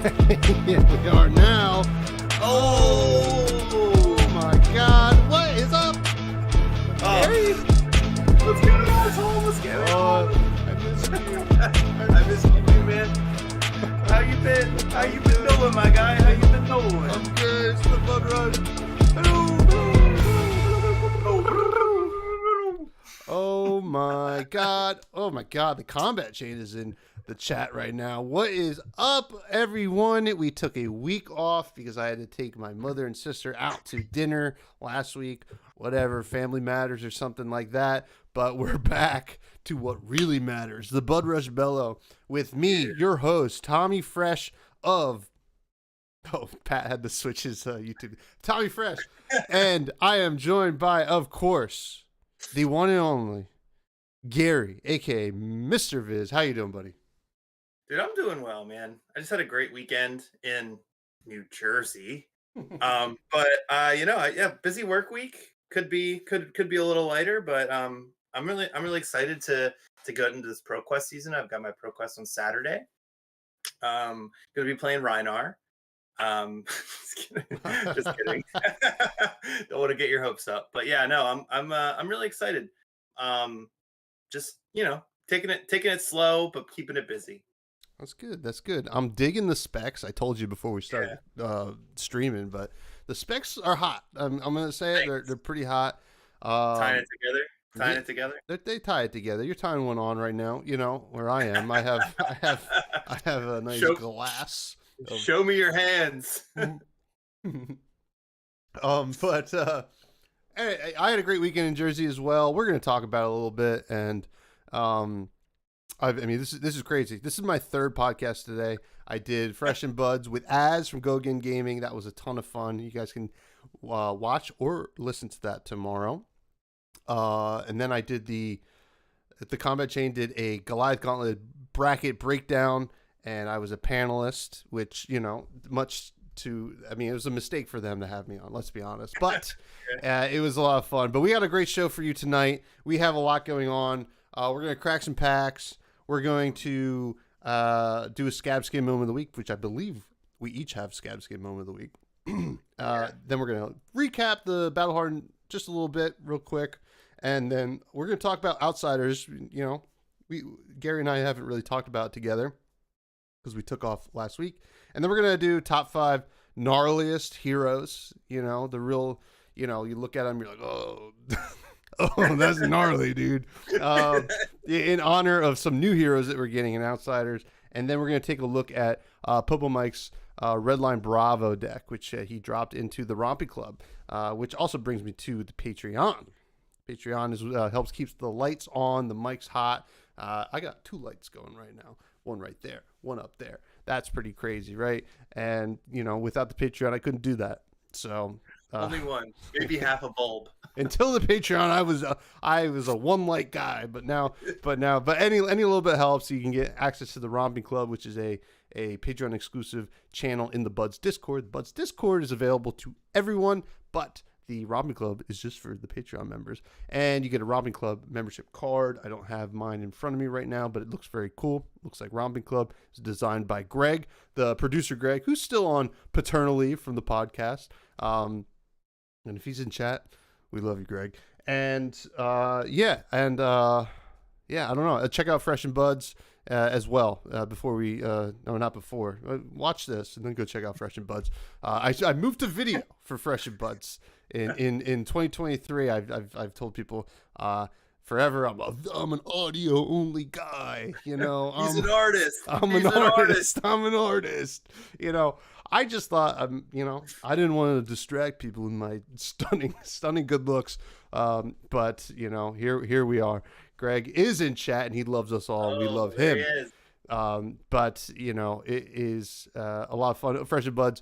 Here we are now. Oh my God! What is up, Gary? What's going on, asshole? What's going on? I miss you. I miss you too, man. How you been? How you been doing, my guy? How you been doing? I'm good. It's the Budrush. Oh my God! Oh my God! The combat chain is in the chat right now. What is up, everyone? We took a week off because I had to take my mother and sister out to dinner last week. Whatever, family matters or something like that. But we're back to what really matters. The Budrush Bellow with me, your host, Tommy Fresh of... Oh, Pat had to switch his YouTube. Tommy Fresh. And I am joined by, of course, the one and only Gary, a.k.a. Mr. Viz. How you doing, buddy? Dude, I'm doing well, man. I just had a great weekend in New Jersey. But busy work week. Could be a little lighter, but I'm really excited to go into this ProQuest season. I've got my ProQuest on Saturday. Gonna be playing Rhinar. Just kidding. Don't want to get your hopes up, but yeah, no, I'm really excited. Just taking it slow, but keeping it busy. That's good. That's good. I'm digging the specs. I told you before we started streaming, but the specs are hot. I'm gonna say it. They're pretty hot. Tying it together. They tie it together. You're tying one on right now. You know where I am. I have a nice glass. Show me your hands. Hey, I had a great weekend in Jersey as well. We're going to talk about it a little bit, and this is crazy. This is my third podcast today. I did Fresh and Buds with Az from Go Again Gaming. That was a ton of fun. You guys can watch or listen to that tomorrow. And then I did the Combat Chain did a Goliath Gauntlet bracket breakdown. And I was a panelist, which, it was a mistake for them to have me on, let's be honest. But it was a lot of fun. But we got a great show for you tonight. We have a lot going on. We're going to crack some packs. We're going to do a Scabskin moment of the week, which I believe we each have Scabskin moment of the week. Then we're going to recap the Battle Hardened just a little bit real quick. And then we're going to talk about Outsiders. Gary and I haven't really talked about it together, because we took off last week. And then we're going to do top 5 gnarliest heroes. The real, you look at them, you're like, oh, oh, that's gnarly, dude. In honor of some new heroes that we're getting in Outsiders. And then we're going to take a look at Popo Mike's Redline Bravo deck, which he dropped into the Rompy Club, which also brings me to the Patreon. Patreon helps keeps the lights on, the mics hot. I got 2 lights going right now. One right there, one up there. That's pretty crazy, right? And, without the Patreon, I couldn't do that. So only one, maybe half a bulb. Until the Patreon, I was a 1 light guy, but any little bit helps. So you can get access to the Romping Club, which is a Patreon exclusive channel in the Buds Discord. The Buds Discord is available to everyone, but the Romping Club is just for the Patreon members. And you get a Romping Club membership card. I don't have mine in front of me right now, but it looks very cool. Looks like Romping Club is designed by Greg, the producer Greg, who's still on paternal leave from the podcast. And if he's in chat, we love you, Greg. And I don't know. Check out Fresh and Buds as well. Watch this and then go check out Fresh and Buds. I moved to video for Fresh and Buds in 2023. I've told people forever I'm an audio only guy. He's an artist. I'm an artist. I just thought I didn't want to distract people with my stunning good looks. But here we are. Greg is in chat and he loves us all. We love him. He is. But it is a lot of fun. Fresh and Buds.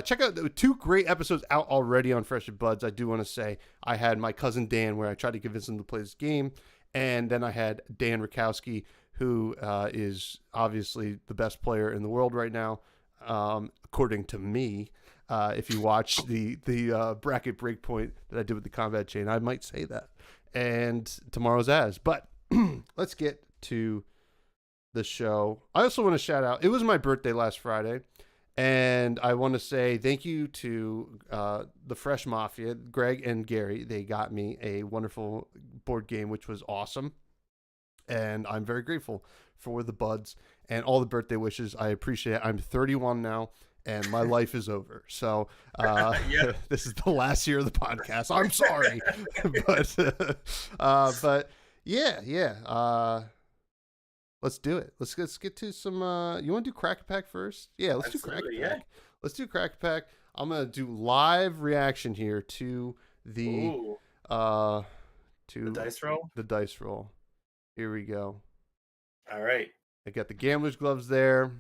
Check out the 2 great episodes out already on Fresh and Buds. I do want to say I had my cousin Dan, where I tried to convince him to play this game, and then I had Dan Rakowski, who is obviously the best player in the world right now, according to me. If you watch the bracket breakpoint that I did with the Combat Chain, I might say that. And tomorrow's Az. But let's get to the show. I also want to shout out, it was my birthday last Friday, And I want to say thank you to the Fresh Mafia, Greg and Gary. They got me a wonderful board game, which was awesome. And I'm very grateful for the buds and all the birthday wishes. I appreciate it. I'm 31 now, and my life is over. So this is the last year of the podcast. I'm sorry. but yeah. Let's do it. Let's get to some. You want to do Crack a Pack first? Yeah, let's do Crack a Pack. Let's do Crack a Pack. I'm gonna do live reaction here to the dice roll. The dice roll. Here we go. All right. I got the gambler's gloves there.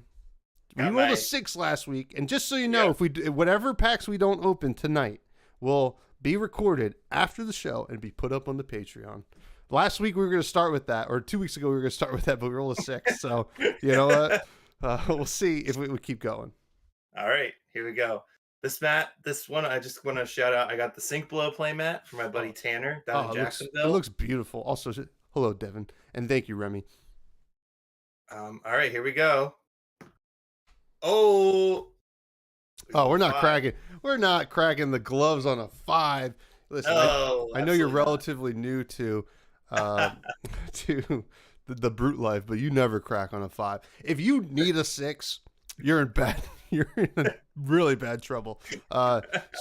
We rolled a 6 last week, and just so you know, if we do, whatever packs we don't open tonight will be recorded after the show and be put up on the Patreon. Last week we were going to start with that, or 2 weeks ago we were going to start with that, but we rolled a 6. So you know what? We'll see if we keep going. All right, here we go. This one, I just want to shout out. I got the Sink Below playmat from my buddy Tanner down in Jacksonville. It looks beautiful. Also, hello Devin, and thank you Remy. All right, here we go. Oh, we're not cracking. We're not cracking the gloves on a 5. Listen, I know you're relatively new to to the brute life, but you never crack on a 5. If you need a 6, you're in bad. You're in really bad trouble.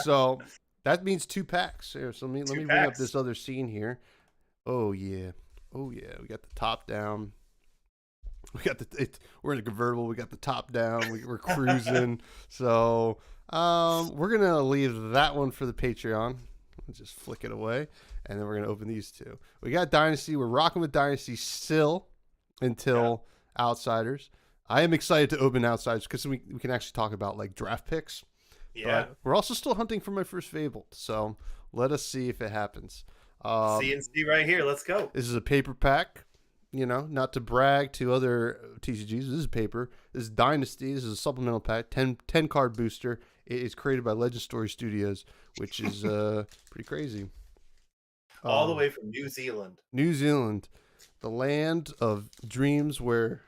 So that means 2 packs. Here, so let me bring up this other scene here. Oh yeah. We got the top down. We got we're in a convertible. We got the top down. We're cruising. So we're gonna leave that one for the Patreon. Just flick it away, and then we're gonna open these 2. We got Dynasty. We're rocking with Dynasty still until Outsiders. I am excited to open Outsiders because we can actually talk about like draft picks. Yeah. But we're also still hunting for my first Fabled, so let us see if it happens. CNC right here. Let's go. This is a paper pack. You know, not to brag to other TCGs. This is paper. This is Dynasty. This is a supplemental pack. 10 card booster. It is created by Legend Story Studios, which is pretty crazy. All the way from New Zealand. New Zealand, the land of dreams where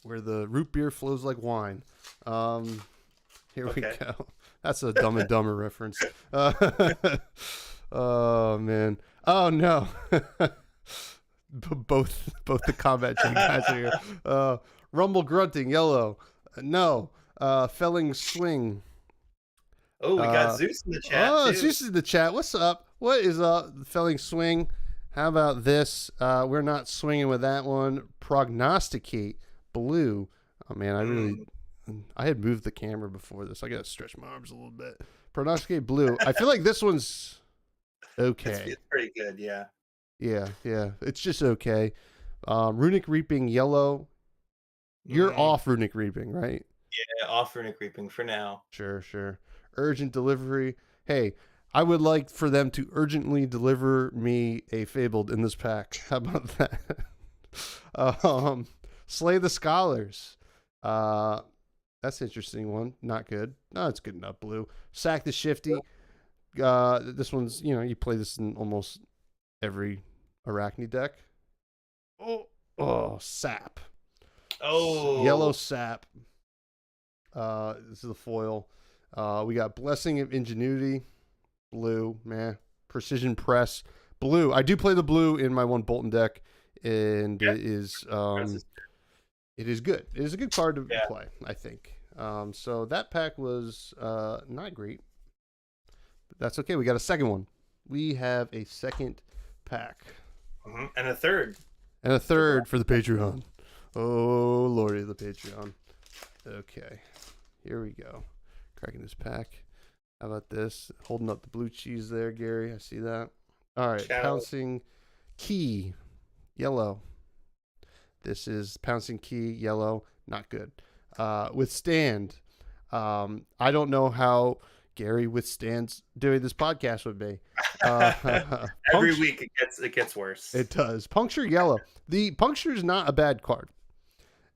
the root beer flows like wine. Here we go. That's a Dumb and Dumber reference. Oh man. Oh no. Both the combat chain guys are here. Rumble Grunting, yellow. No. Felling Swing. Oh, we got Zeus in the chat. Oh, too. Zeus is in the chat. What's up? What is up? Felling Swing. How about this? We're not swinging with that one. Prognosticate, blue. Oh man, I had moved the camera before this. I gotta stretch my arms a little bit. Prognosticate, blue. I feel like this one's okay. It's pretty good, yeah. Yeah. It's just okay. Runic Reaping, yellow. You're off Runic Reaping, right? Yeah, off Runic Reaping for now. Sure. Urgent delivery. Hey, I would like for them to urgently deliver me a Fabled in this pack. How about that? Slay the Scholars. That's an interesting one. Not good. No, it's good enough, blue. Sack the Shifty. This one's, you play this in almost every Arachne deck. Oh, Sap. Oh. Yellow Sap. This is the foil. We got Blessing of Ingenuity, blue, Precision Press, blue. I do play the blue in my one Bolton deck, and it is good. It is a good card to play, I think. So that pack was not great, but that's okay. We got a second one. We have a second pack. And a third. And a third for the Patreon. Oh, Lordy, the Patreon. Okay, here we go. Cracking this pack. How about this? Holding up the blue cheese there, Gary. I see that. All right. Ciao. Pouncing Key. Yellow. This is Pouncing Key. Yellow. Not good. Withstand. I don't know how Gary withstands doing this podcast with me. Every week it gets worse. It does. Puncture, yellow. The puncture is not a bad card.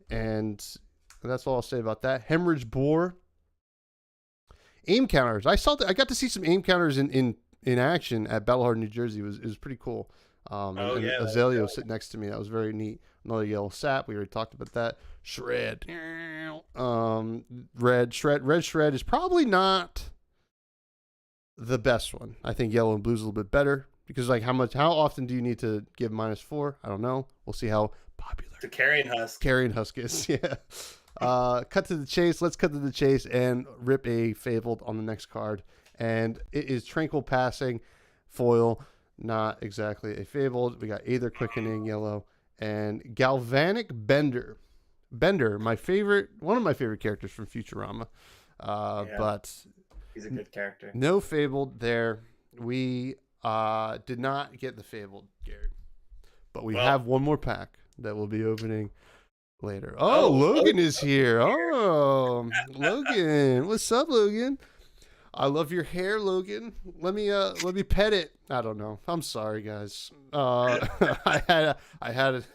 And that's all I'll say about that. Hemorrhage Boar. Aim counters. I got to see some aim counters in action at Bellow, New Jersey. It was pretty cool. Azalea was sitting next to me. That was very neat. Another yellow sap. We already talked about that. Shred. Red Shred is probably not the best one. I think yellow and blue's a little bit better because like how often do you need to give -4? I don't know. We'll see how popular The Carrion Husk. Carrion Husk is. Yeah. Cut to the chase. Let's cut to the chase and rip a Fabled on the next card. And it is Tranquil Passing foil, not exactly a Fabled. We got Aether Quickening yellow and Galvanic Bender. Bender, one of my favorite characters from Futurama. But he's a good character. No Fabled there. We did not get the Fabled, Gary. But we have one more pack that we'll be opening later. Oh, Logan is here. Oh, Logan. What's up, Logan? I love your hair, Logan. Let me pet it. I don't know. I'm sorry, guys. I had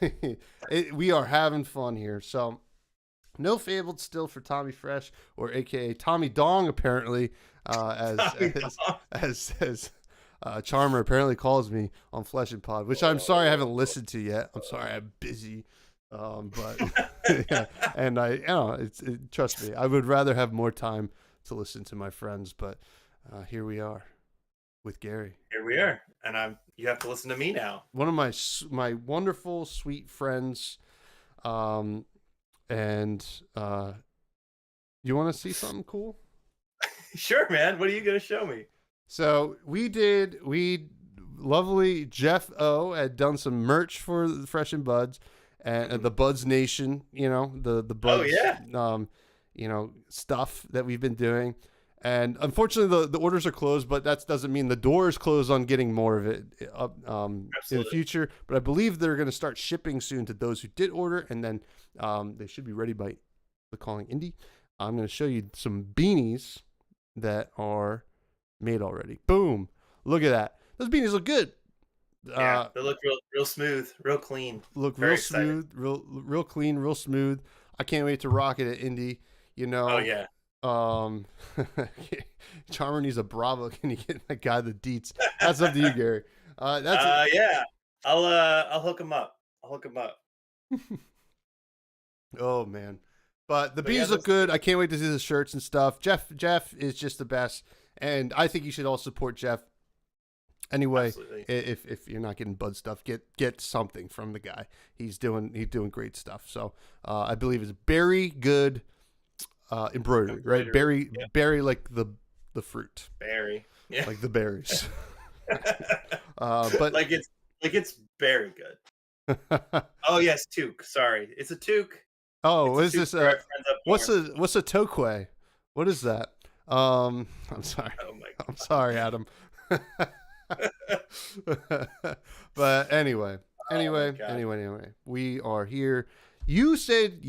we are having fun here. So no Fabled still for Tommy Fresh, or AKA Tommy Dong, apparently, as Charmer apparently calls me on Flesh and Pod, which I'm sorry I haven't listened to yet. I'm sorry, I'm busy. But yeah, and trust me, I would rather have more time to listen to my friends, but here we are with Gary. Here we are, and you have to listen to me now. One of my wonderful, sweet friends, and you want to see something cool? Sure, man. What are you gonna show me? So lovely Jeff O had done some merch for the Fresh and Buds and the Buds Nation, the Buds, stuff that we've been doing. And unfortunately the orders are closed, but that doesn't mean the door is closed on getting more of it in the future. But I believe they're going to start shipping soon to those who did order. And then they should be ready by the Calling Indie. I'm going to show you some beanies that are made already. Boom. Look at that. Those beanies look good. Yeah, they look real smooth, real clean. Look real smooth, real clean, real smooth. I can't wait to rock it at Indy. Oh yeah. Charmer needs a Bravo. Can you get that guy the deets? That's up to you, Gary. Yeah. I'll hook him up. Oh man. But the beanies look good. I can't wait to see the shirts and stuff. Jeff is just the best. And I think you should all support Jeff. Anyway, if you're not getting Bud stuff, get something from the guy. He's doing great stuff. So I believe it's very good embroidery, right? Berry like the fruit. Berry. Yeah. Like the berries. But like it's very good. Oh yes, toque. Sorry. It's a toque. Oh, what is this? What's a toque? What is that? I'm sorry. Oh my God. I'm sorry, Adam. But anyway, we are here. You said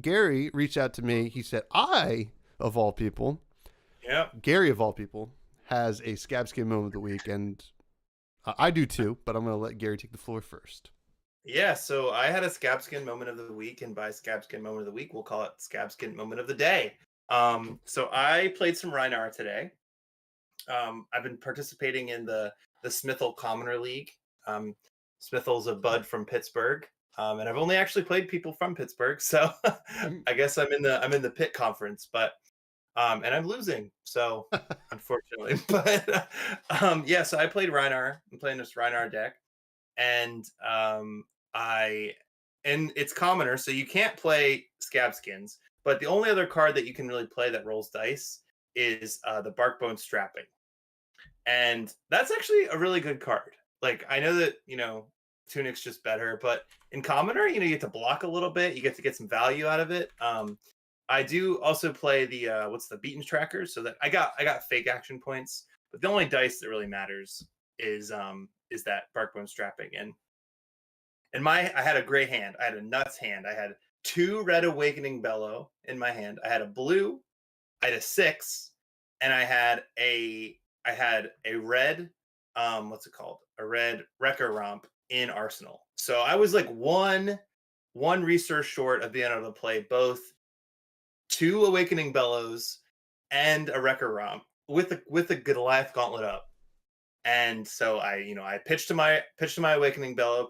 Gary reached out to me. He said of all people, Gary of all people has a Scabskin moment of the week, and I do too. But I'm going to let Gary take the floor first. Yeah, so I had a Scabskin moment of the week, and by Scabskin moment of the week, we'll call it Scabskin moment of the day. So I played some Rhinar today. I've been participating in the Smithel Commoner League. Smithel's a bud from Pittsburgh, and I've only actually played people from Pittsburgh, so I guess I'm in the Pitt conference, but and I'm losing, so unfortunately. But so I played Rhinar. I'm playing this Rhinar deck, and it's commoner, so you can't play Scabskins. But the only other card that you can really play that rolls dice is the Barkbone Strapping. And that's actually a really good card. Like, I know that, Tunic's just better, but in Commoner, you get to block a little bit. You get to get some value out of it. I do also play the Beaten Tracker, so that I got fake action points, but the only dice that really matters is that Barkbone Strapping. And I had a great hand. I had a nuts hand. I had 2 red Awakening Bellow in my hand. I had a blue, I had a 6, and I had a red, what's it called? A red Wrecker Romp in Arsenal. So I was like one resource short of being able to play both 2 Awakening Bellows and a Wrecker Romp with a Goliath Gauntlet up. And so I pitched to my Awakening Bellow,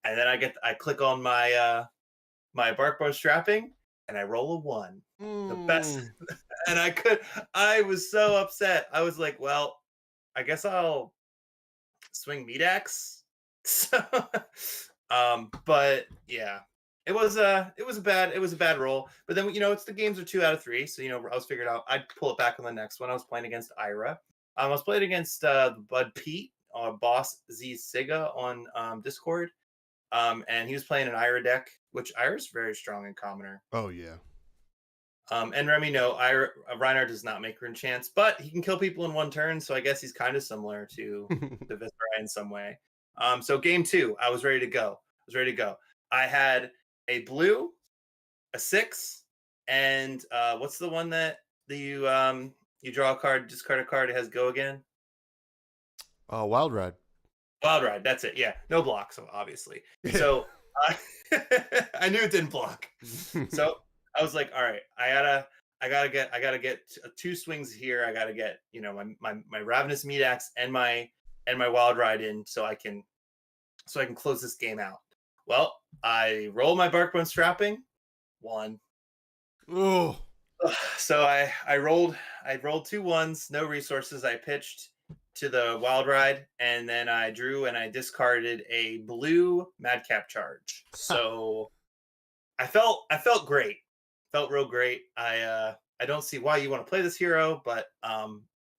and then I click on my my bark strapping, and I roll a 1. The best. Mm. And I was so upset. I was like, well, I guess I'll swing meat axe. So, but yeah, it was a bad roll. But then it's the games are 2 out of 3, so I was figured out I'd pull it back on the next one. I was playing against Ira. I was playing against Bud Pete, Boss Z Siga on Discord. And he was playing an Ira deck, which Ira's very strong in commoner. Oh yeah. And Remy, no, Reinhardt does not make rune chance, but he can kill people in 1 turn, so I guess he's kind of similar to Viscera in some way. So game 2, I was ready to go. I had a blue, a 6, and what's the one that you draw a card, discard a card, it has go again? Wild Ride. Wild Ride, that's it. Yeah, no block, so obviously. So I knew it didn't block. So I was like, all right, I gotta get 2 swings here. I gotta get my Ravenous Meat Axe and my Wild Ride in so I can close this game out. Well, I roll my Barkbone Strapping, 1. Oh. So I rolled 2 1s, no resources. I pitched to the Wild Ride, and then I drew and I discarded a blue Madcap Charge. So I felt great. Felt real great. I don't see why you want to play this hero, but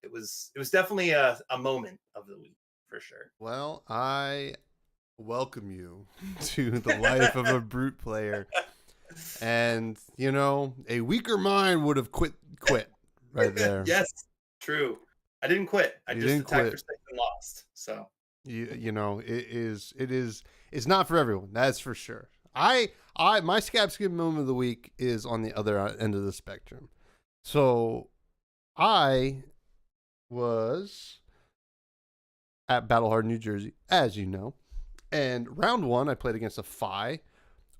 it was definitely a moment of the week for sure. Well, I welcome you to the life of a brute player. And a weaker mind would have quit right there. Yes, true. I didn't quit. I just attacked for 6 and lost. So it's not for everyone. That's for sure. My Scabskin moment of the week is on the other end of the spectrum. So I was at Battle New Jersey, as you know, and round 1 I played against a Phi.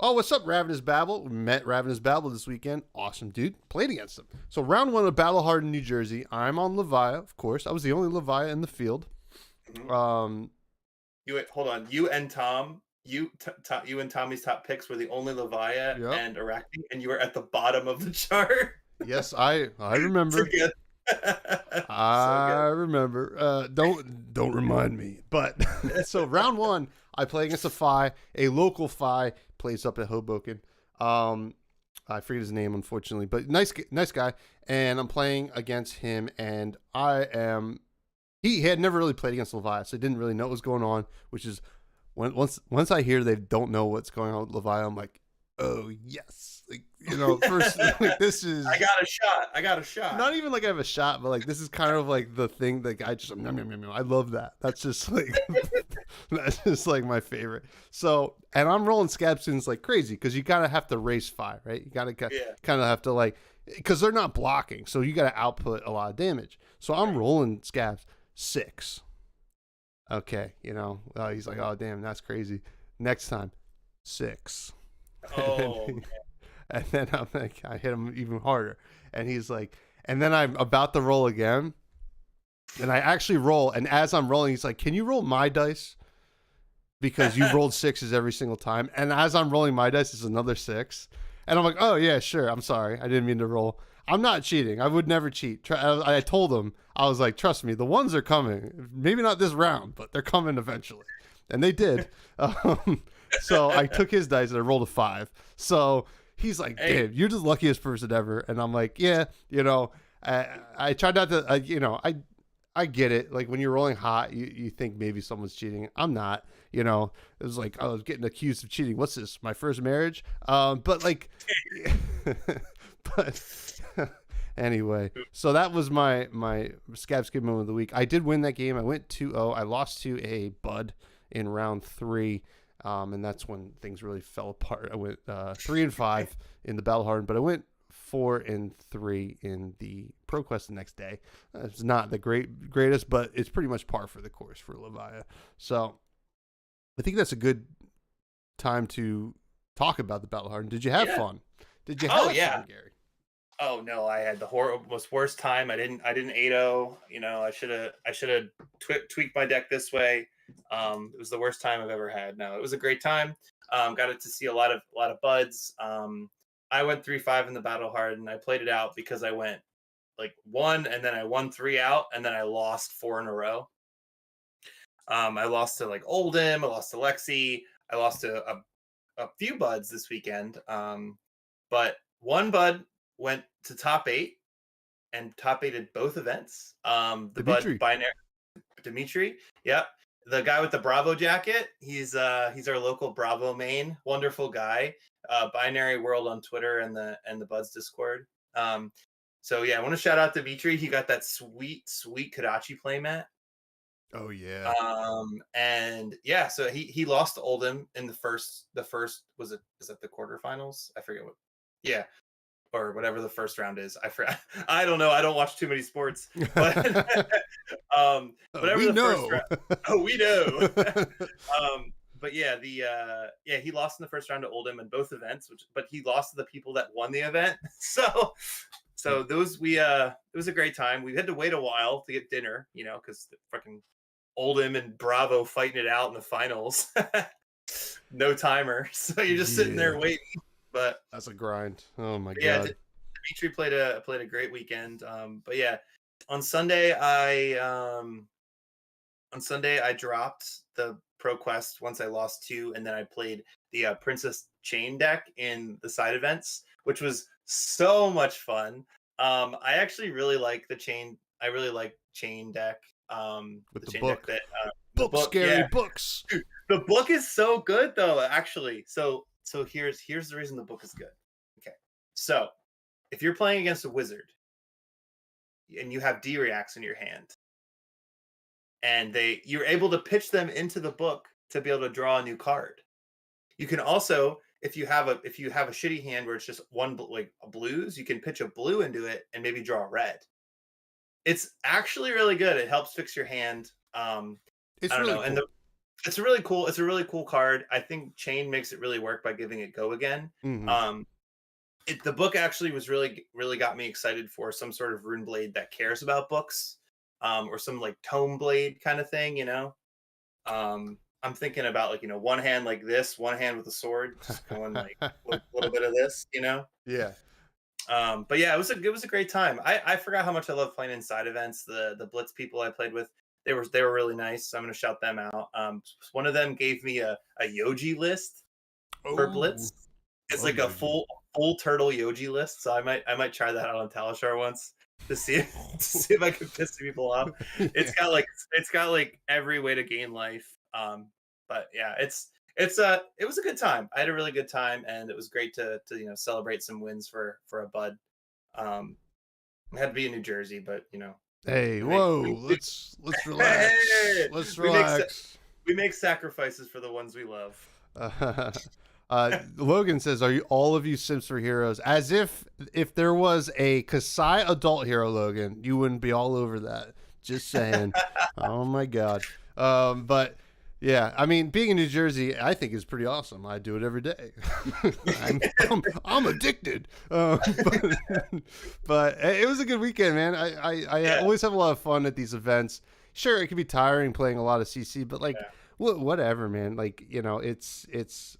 Oh, what's up, Ravenous Babble? We met Ravenous Babble this weekend. Awesome, dude. Played against him. So round 1 of Battle New Jersey. I'm on Leviah, of course. I was the only Leviah in the field. Mm-hmm. Hold on. You and Tom. You and Tommy's top picks were the only Leviah and Arachne, and you were at the bottom of the chart. Yes, I remember. I remember. Don't remind me. But so round 1, I play against a Phi, a local Phi, plays up at Hoboken. I forget his name, unfortunately, but nice guy. And I'm playing against him, and he had never really played against Leviah, so he didn't really know what was going on, which is once I hear they don't know what's going on with Leviah, I'm like, oh yes, first this is I got a shot. Not even like I have a shot, but like this is kind of like the thing that I just I love that. That's just like that's just like my favorite. So, and I'm rolling Scabskins like crazy because you gotta have to race 5, right? You gotta kind of have to because they're not blocking, so you gotta output a lot of damage. So I'm rolling Scabs 6. Okay, he's like, oh damn, that's crazy. Next time, 6. Oh. And then I'm like, I hit him even harder, and he's like, and then I'm about to roll again, and I actually roll, and as I'm rolling, he's like, can you roll my dice? Because you rolled 6s every single time, and as I'm rolling my dice, it's another 6, and I'm like, oh yeah, sure, I'm sorry, I didn't mean to roll. I'm not cheating. I would never cheat. I told him, I was like, trust me, the 1s are coming. Maybe not this round, but they're coming eventually. And they did. So I took his dice and I rolled a 5. So he's like, damn, you're the luckiest person ever. And I'm like, yeah, I tried not to, I get it. Like when you're rolling hot, you think maybe someone's cheating. I'm not. It was like I was getting accused of cheating. What's this? My first marriage? But anyway, so that was my Scabskin moment of the week. I did win that game. I went 2-0. I lost to a Bud in round 3, and that's when things really fell apart. I went 3-5 in the Battle Hardened, but I went 4-3 in the ProQuest the next day. It's not the greatest, but it's pretty much par for the course for Leviah. So I think that's a good time to talk about the Battle Hardened. Did you have fun? Did you have fun, Gary? Oh no, I had the most worst time. I didn't 8-0. I should have tweaked my deck this way. It was the worst time I've ever had. No, it was a great time. Got it to see a lot of buds. I went 3-5 in the battle hard, and I played it out because I went like 1, and then I won 3 out, and then I lost 4 in a row. I lost to like Oldham, I lost to Lexi, I lost to a few buds this weekend. But one bud went to top 8 and top 8 at both events. The Dimitri. bud binary Dimitri, yep. The guy with the Bravo jacket, he's our local Bravo main, wonderful guy. Binary World on Twitter and the Buds Discord. So yeah, I want to shout out Dimitri. He got that sweet Kadachi playmat. Oh yeah. And yeah, so he lost to Oldham in the first is that the quarterfinals? I forget what. Yeah, or whatever the first round is. I forgot. I don't know. I don't watch too many sports. But whatever we the know. first round. Oh, we know. But yeah, he lost in the first round to Oldham in both events, but he lost to the people that won the event. So those it was a great time. We had to wait a while to get dinner, because the fucking Oldham and Bravo fighting it out in the finals. No timer, so you're just sitting there waiting. But that's a grind. Oh my god. Yeah, Dimitri played a great weekend. But yeah, on Sunday I dropped the Pro Quest once I lost 2, and then I played the Princess Chain deck in the side events, which was so much fun. I actually really like the chain. I really like chain deck. With the chain book. Deck Scary books. Dude, the book is so good though, actually. So here's the reason the book is good. Okay, so if you're playing against a wizard and you have D-reacts in your hand, and you're able to pitch them into the book to be able to draw a new card. You can also, if you have a shitty hand where it's just one like blues, you can pitch a blue into it and maybe draw a red. It's actually really good. It helps fix your hand. It's I don't really know, cool. and it's a really cool. It's a really cool card. I think Chain makes it really work by giving it go again. Mm-hmm. The book actually was really got me excited for some sort of rune blade that cares about books. Or some like tome blade kind of thing, I'm thinking about like, one hand like this, one hand with a sword, just going like a little bit of this, Yeah. But yeah, it was a great time. I forgot how much I love playing inside events. The Blitz people I played with, they were really nice. So I'm gonna shout them out. One of them gave me a Yoji list for Blitz. It's like a full turtle Yoji list. So I might try that out on Talishar once. To see if I can piss people off. It's got like every way to gain life. But yeah, it was a good time. I had a really good time, and it was great to celebrate some wins for a bud. I had to be in New Jersey, but Hey, whoa, let's relax. Let's relax. We make sacrifices for the ones we love. Logan says, "Are all of you Sims for Heroes?" As if there was a Kasai adult hero, Logan, you wouldn't be all over that. Just saying. Oh my god. But yeah, I mean, being in New Jersey, I think is pretty awesome. I do it every day. I'm addicted. But it was a good weekend, man. I always have a lot of fun at these events. Sure, it can be tiring playing a lot of CC, but like. Whatever, man. Like, it's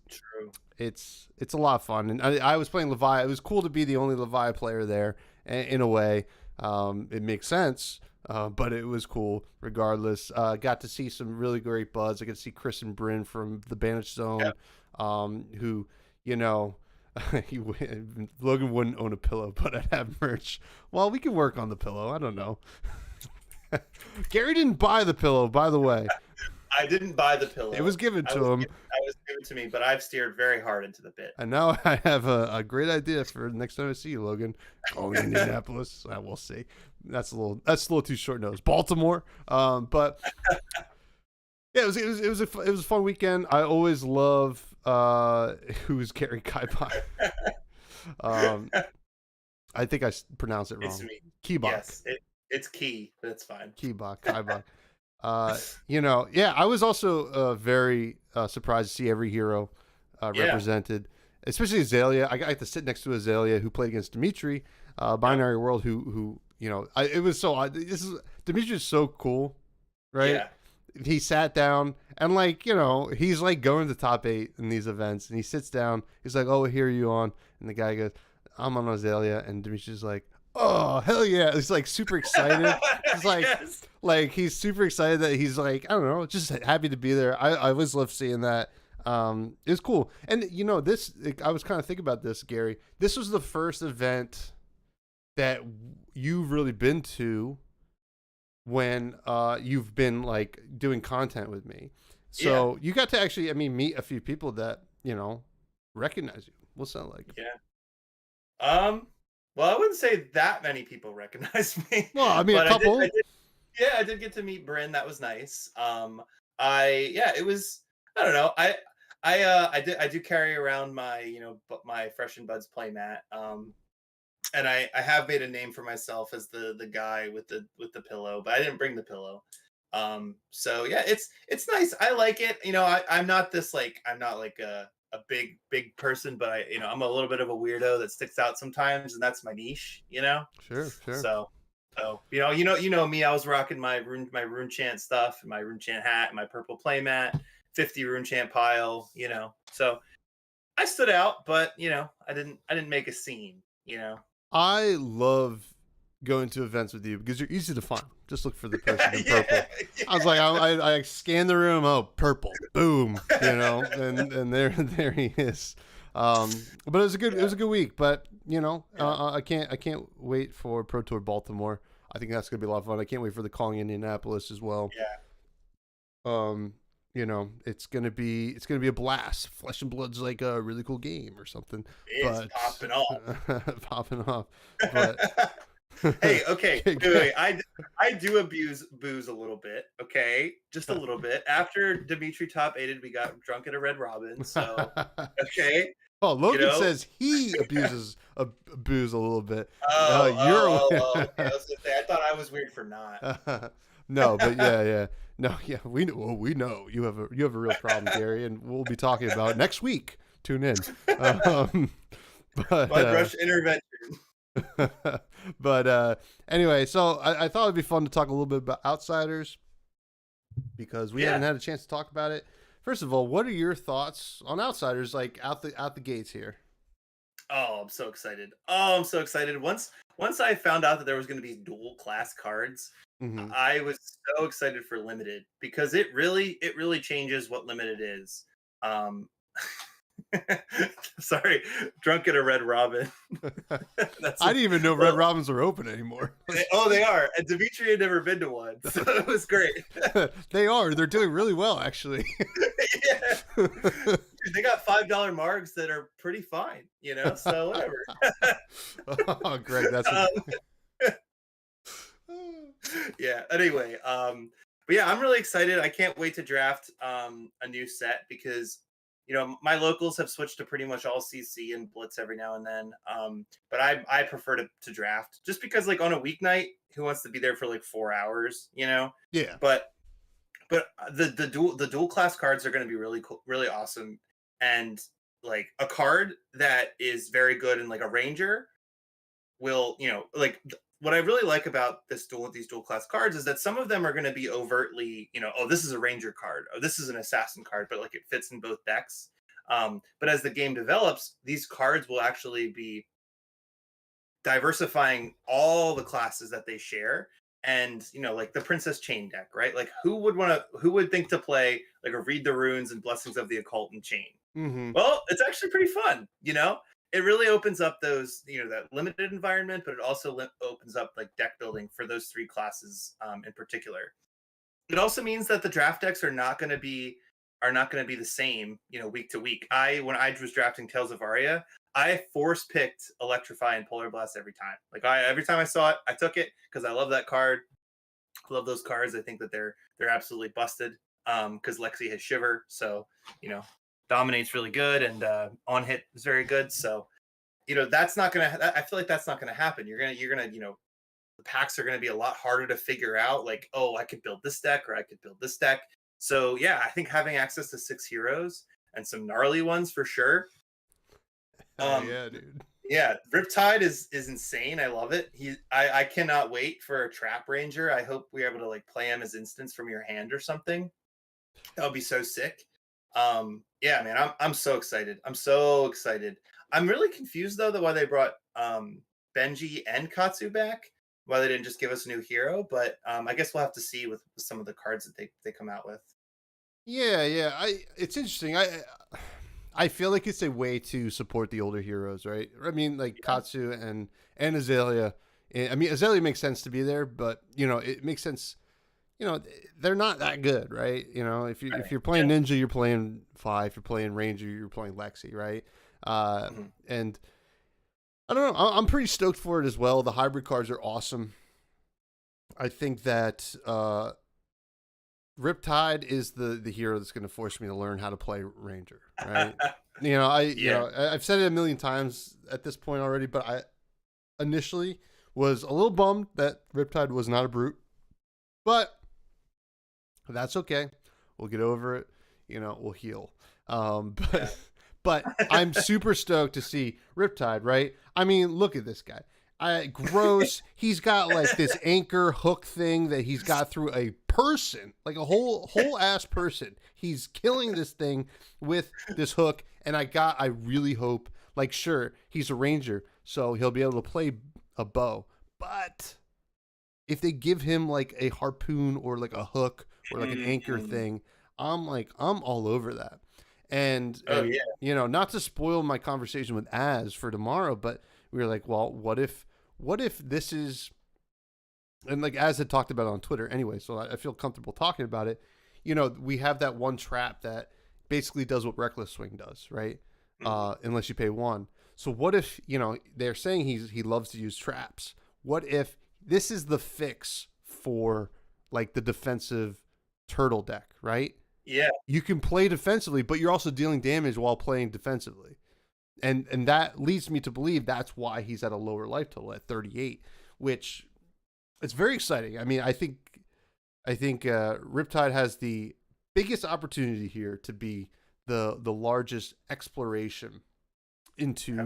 true. It's a lot of fun, and I was playing Levi. It was cool to be the only Levi player there. In a way, it makes sense, but it was cool regardless. Got to see some really great buds. I got to see Chris and Bryn from the Banished Zone, who Logan wouldn't own a pillow, but I'd have merch. Well, we can work on the pillow. I don't know. Gary didn't buy the pillow, by the way. I didn't buy the pillow. It was given to him. It was given to me, but I've steered very hard into the bit. And now I have a great idea for the next time I see you, Logan. Calling Indianapolis. We'll see. That's a little too short notice. Baltimore. But yeah, it was a fun weekend. I always love who's Gary Kaibai. I think I pronounced it wrong. It's me. Kibak. Yes, it's Key, but it's fine. Kibak, Kaibai. I was also very surprised to see every hero represented, especially Azalea. I got to sit next to Azalea, who played against Dimitri, Binary World, who it was so odd. Dimitri's so cool, right? he sat down and like, you know, he's like going to top 8 in these events and he sits down. He's like, "Oh, here you on?" And the guy goes, "I'm on Azalea." And Dimitri's like, "Oh, hell yeah." He's like super excited. He's like, Yes. he's super excited that he's like, I don't know, just happy to be there. I always love seeing that. It was cool. And you know, I was kind of thinking about this, Gary. This was the first event that you've really been to when you've been like doing content with me. So you got to actually, I mean, meet a few people that, you know, recognize you. What's that like? Yeah. Well, I wouldn't say that many people recognize me, Well, I mean, a but couple. yeah, I did get to meet Bryn. That was nice. Yeah, it was. I don't know. I do carry around my my Fresh and Buds playmat. And I have made a name for myself as the guy with the pillow, but I didn't bring the pillow. So yeah, it's nice. I like it. You know, I'm not this like I'm not like a big person, but I'm a little bit of a weirdo that sticks out sometimes, and that's my niche. You know. Sure. So you know me. I was rocking my rune chant stuff, my rune chant hat, my purple playmat, 50 rune chant pile. You know, so I stood out, but I didn't make a scene. You know. I love going to events with you because you're easy to find. Just look for the person in purple. Yeah. I was like, I scanned the room. Oh, purple, boom, you know, and there he is. But it was a good week. But you know, I can't wait for Pro Tour Baltimore. I think that's gonna be a lot of fun. I can't wait for the Kong Indianapolis as well. Yeah. You know, it's gonna be a blast. Flesh and Blood's like a really cool game or something. It's But popping off. popping off. But Hey, okay, wait. I do abuse booze a little bit, okay, just a little bit. After Dimitri top aided, we got drunk at a Red Robin, so okay. Oh, Logan know? says he abuses booze a little bit. Okay. I was gonna say, I thought I was weird for not. No, but yeah. No, yeah, we know you have a real problem, Gary, and we'll be talking about it next week. Tune in. But Budrush intervention. but anyway, so I thought it'd be fun to talk a little bit about Outsiders because we haven't had a chance to talk about it. First of all, what are your thoughts on Outsiders, like out the gates here? Oh, I'm so excited. Oh, I'm so excited. Once I found out that there was going to be dual class cards, Mm-hmm. I was so excited for limited because it really changes what limited is. Um sorry, drunk at a Red Robin. I didn't even know Red Robins were open anymore. They are. And Dimitri had never been to one, so it was great. They are. They're doing really well, actually. Yeah. Dude, they got $5 margs that are pretty fine, so whatever. Oh, Greg, that's Yeah, anyway, but yeah, I'm really excited. I can't wait to draft a new set because my locals have switched to pretty much all CC and Blitz every now and then. But I prefer to draft just because like on a weeknight, who wants to be there for like 4 hours, Yeah. But the dual class cards are going to be really cool, really awesome, and like a card that is very good and like a ranger will like what I really like about these dual class cards is that some of them are going to be overtly, oh, this is a ranger card, oh, this is an assassin card, but like it fits in both decks. But as the game develops, these cards will actually be diversifying all the classes that they share. And like the Princess Chain deck, right? Like who would think to play like a Read the Runes and Blessings of the Occult and Chain? Mm-hmm. Well, it's actually pretty fun, It really opens up those, that limited environment, but it also opens up like deck building for those 3 classes in particular. It also means that the draft decks are not going to be the same, week to week. When I was drafting Tales of Aria, I force picked Electrify and Polar Blast every time. Like every time I saw it, I took it because I love that card. I love those cards. I think that they're absolutely busted. Because Lexi has Shiver, so dominates really good, and on hit is very good. So that's not gonna. I feel like that's not gonna happen. You're gonna the packs are gonna be a lot harder to figure out. Like, oh, I could build this deck or I could build this deck. So yeah, I think having access to 6 heroes and some gnarly ones for sure. Yeah, dude. Yeah, Riptide is insane. I love it. I cannot wait for a Trap Ranger. I hope we're able to like play him as instance from your hand or something. That would be so sick. Yeah, man, I'm so excited. I'm so excited. I'm really confused though that why they brought Benji and Katsu back. Why they didn't just give us a new hero, but I guess we'll have to see with some of the cards that they come out with. Yeah. It's interesting. I feel like it's a way to support the older heroes, right? I mean, like Katsu and Azalea. I mean, Azalea makes sense to be there, but it makes sense. They're not that good, right? If you're playing Ninja, you're playing Fi. If you're playing Ranger, you're playing Lexi, right? And I don't know. I'm pretty stoked for it as well. The hybrid cards are awesome. I think that Riptide is the hero that's going to force me to learn how to play Ranger, right? I've said it a million times at this point already, but I initially was a little bummed that Riptide was not a brute, but that's okay. We'll get over it. We'll heal. But I'm super stoked to see Riptide, right? I mean, look at this guy. Gross. He's got like this anchor hook thing that he's got through a person, like a whole ass person. He's killing this thing with this hook, and I really hope, like, sure, he's a ranger, so he'll be able to play a bow, but if they give him like a harpoon or like a hook or like an anchor thing, I'm all over that. And not to spoil my conversation with Az for tomorrow, but we were like, well, what if this is, and like Az had talked about it on Twitter anyway, so I feel comfortable talking about it. We have that one trap that basically does what Reckless Swing does, right? Unless you pay one. So what if, they're saying he loves to use traps. What if this is the fix for like the defensive turtle deck, right? Yeah. You can play defensively, but you're also dealing damage while playing defensively. And that leads me to believe that's why he's at a lower life total at 38, which it's very exciting. I mean, I think Riptide has the biggest opportunity here to be the largest exploration into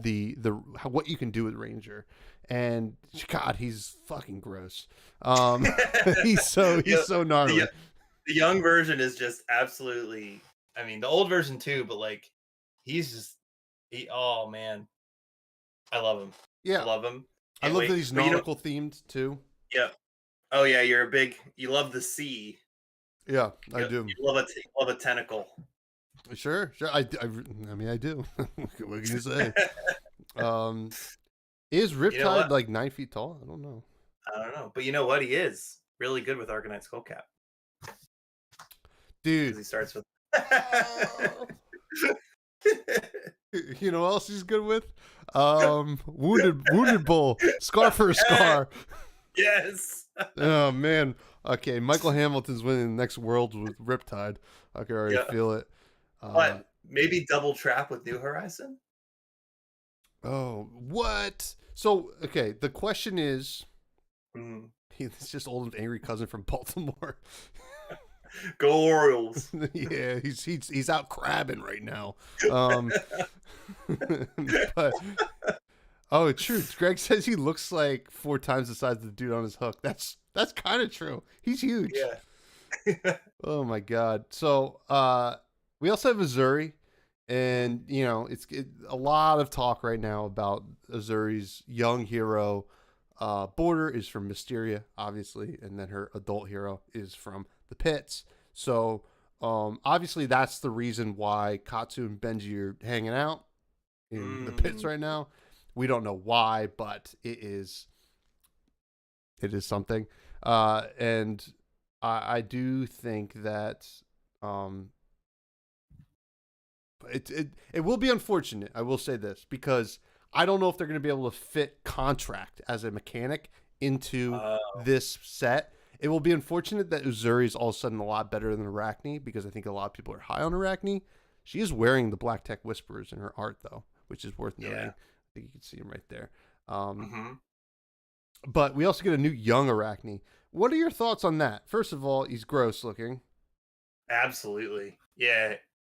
the what you can do with Ranger. And God, he's fucking gross. He's so gnarly. The young version is just absolutely. I mean, the old version too, but like, he's just. Oh man, I love him. Yeah, I love him. I love that he's nautical themed too. Yeah. Oh yeah, you love the sea. Yeah, I do. You love a tentacle. Sure. I mean, I do. What can you say? Is Riptide like 9 feet tall? I don't know. But you know what? He is really good with Arcanite Skullcap. Dude, he starts with. You know what else he's good with? Wounded Bull, Scar for a Scar. Yes. Oh man. Okay, Michael Hamilton's winning the next Worlds with Riptide. I can already feel it. What? Maybe double trap with New Horizon? Oh, what? So okay, the question is, he's just old angry cousin from Baltimore. Go Orioles. Yeah, he's out crabbing right now. But it's true. Greg says he looks like 4 times the size of the dude on his hook. That's kind of true. He's huge. Yeah. Oh my God. So we also have Azuri, and it's a lot of talk right now about Azuri's young hero. Border is from Mysteria, obviously, and then her adult hero is from the Pits. So obviously that's the reason why Katsu and Benji are hanging out in the Pits right now. We don't know why, but it is something. And I do think that it will be unfortunate. I will say this, because I don't know if they're going to be able to fit Contract as a mechanic into this set. It will be unfortunate that Uzuri is all of a sudden a lot better than Arachne, because I think a lot of people are high on Arachne. She is wearing the Black Tech Whisperers in her art, though, which is worth noting. I think you can see him right there. But we also get a new young Arachne. What are your thoughts on that? First of all, he's gross looking. Absolutely. Yeah.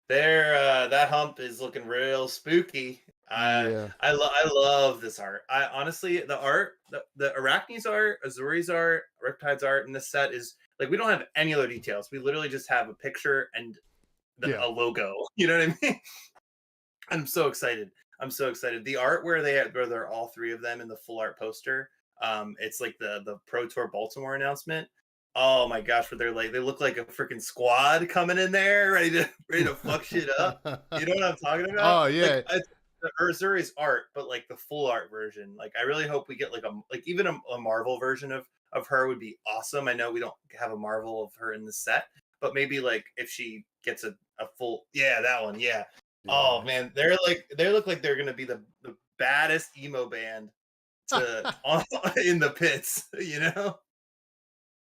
That hump is looking real spooky. Yeah. I love this art. I honestly, the art, the Arachne's art, Azuri's art, Riptide's art in this set is like we don't have any other details. We literally just have a picture and Yeah. a logo. You know what I mean? I'm so excited. I'm so excited. The art where they're all three of them in the full art poster. It's like the Pro Tour Baltimore announcement. Oh my gosh, where they're like they look like a freaking squad coming in there, ready to fuck shit up. You know what I'm talking about? Oh Like yeah. it's the Urzuri's art, but like the full art version. Like I really hope we get like even a Marvel version of her would be awesome. I know we don't have a Marvel of her in the set, but maybe like if she gets a full that one, yeah. Oh Yeah. man, they look like they're gonna be the baddest emo band to in the pits, you know?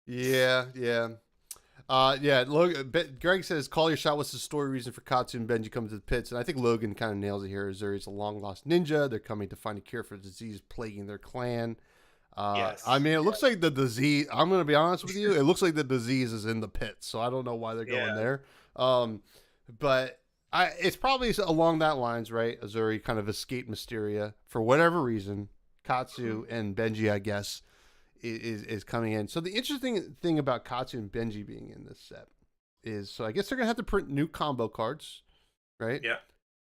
Yeah, yeah. Yeah, Logan, Greg says, call your shot. What's the story reason for Katsu and Benji coming to the pits? And I think Logan kind of nails it here. Zuri's a long lost ninja. They're coming to find a cure for a disease plaguing their clan. I Yes. mean, it looks like the disease, I'm going to be honest with you, it looks like the disease is in the pits. So I don't know why they're going Yeah. there. But it's probably along that lines, right? Azuri kind of escaped Mysteria for whatever reason. Katsu and Benji, I guess, is coming in. So the interesting thing about Katsu and Benji being in this set is, so I guess they're gonna have to print new combo cards, right? Yeah.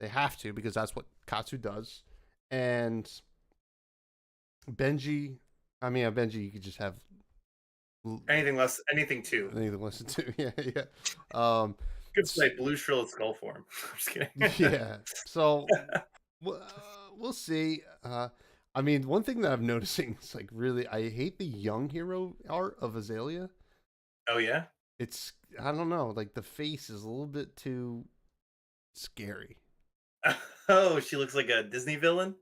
They have to because that's what Katsu does. And Benji, Benji, you could just have Anything too. anything to listen to. Yeah, yeah. Could play Blue Shrill Skull Form. I'm just kidding. Yeah. So we'll see. One thing that I'm noticing is like really, I hate the young hero art of Azalea. Oh yeah. It's I don't know, like the face is a little bit too scary. Oh, she looks like a Disney villain.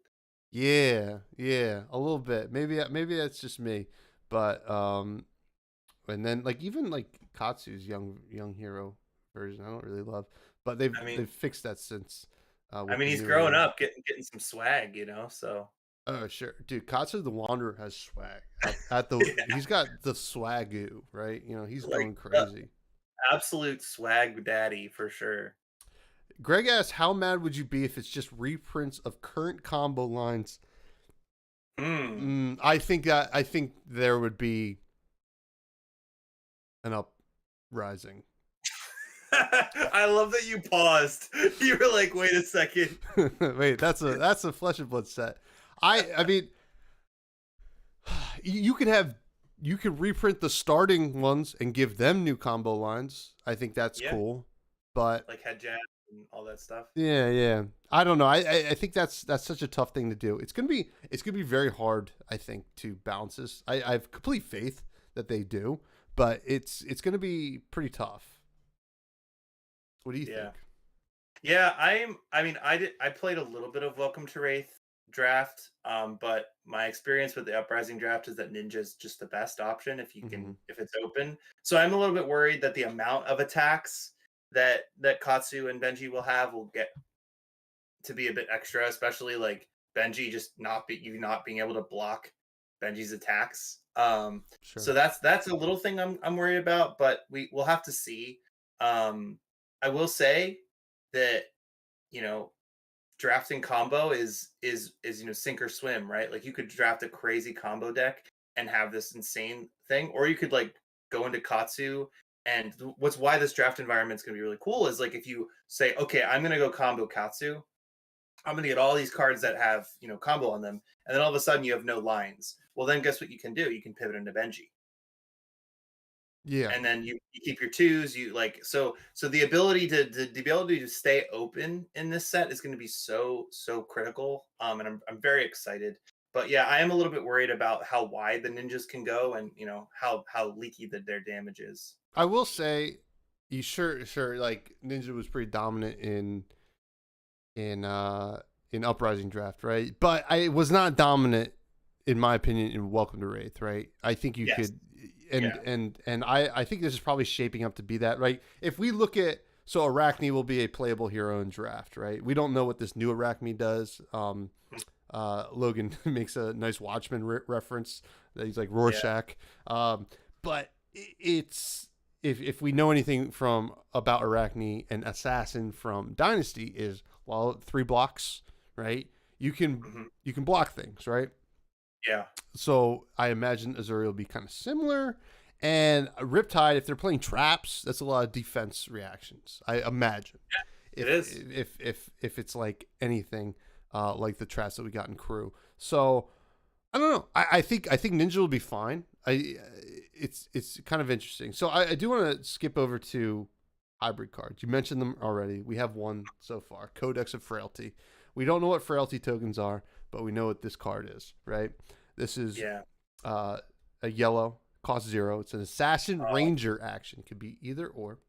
Yeah, yeah, a little bit. Maybe that's just me, but and then like even like Katsu's young hero version, I don't really love, but they've fixed that since. He's growing up, getting some swag, you know. So. Oh sure, dude. Katsu the Wanderer has swag. At the he's got the swagoo, right? You know, he's Like, going crazy. Absolute swag daddy for sure. Greg asks, "How mad would you be if it's just reprints of current combo lines?" I think there would be an uprising. I love that you paused. You were like, "Wait a second." Wait, that's a Flesh and Blood set. I mean, you could reprint the starting ones and give them new combo lines. I think that's cool, but like head jab and all that stuff. Yeah. I don't know. I think that's such a tough thing to do. It's gonna be very hard. I think to balance this. I have complete faith that they do, but it's gonna be pretty tough. What do you think? Yeah, I played a little bit of Welcome to Wraith draft, but my experience with the Uprising draft is that Ninja is just the best option if you can if it's open. So I'm a little bit worried that the amount of attacks that Katsu and Benji will have will get to be a bit extra, especially like Benji just not being able to block Benji's attacks. So that's a little thing I'm worried about, but we'll have to see. I will say that, you know, drafting combo is sink or swim, right? Like you could draft a crazy combo deck and have this insane thing, or you could like go into Katsu. And why this draft environment is going to be really cool is like if you say, okay, I'm going to go combo Katsu, I'm going to get all these cards that have combo on them, and then all of a sudden you have no lines. Well, then guess what you can do? You can pivot into Benji. Yeah, and then you keep your twos. You like so the ability to stay open in this set is going to be so critical. And I'm very excited. But yeah, I am a little bit worried about how wide the ninjas can go, and how leaky their damage is. I will say, you sure like Ninja was pretty dominant in Uprising draft, right? But I was not dominant, in my opinion, in Welcome to Wraith, right? I think you could. And I think this is probably shaping up to be that, right? If we look at, so Arachne will be a playable hero in draft, right? We don't know what this new Arachne does. Logan makes a nice Watchmen reference that he's like Rorschach. But it's if we know anything about Arachne and Assassin from Dynasty is 3 blocks, right? you can Mhm. you can block things, right? Yeah. So I imagine Azuri will be kind of similar. And Riptide, if they're playing traps, that's a lot of defense reactions. I imagine. It If is. if it's like anything, like the traps that we got in crew. So I don't know. I think Ninja will be fine. It's kind of interesting. So I do want to skip over to hybrid cards. You mentioned them already. We have one so far. Codex of Frailty. We don't know what Frailty tokens are, but we know what this card is, right? This is Yeah. a yellow, cost 0. It's an assassin Oh, ranger action. Could be either or.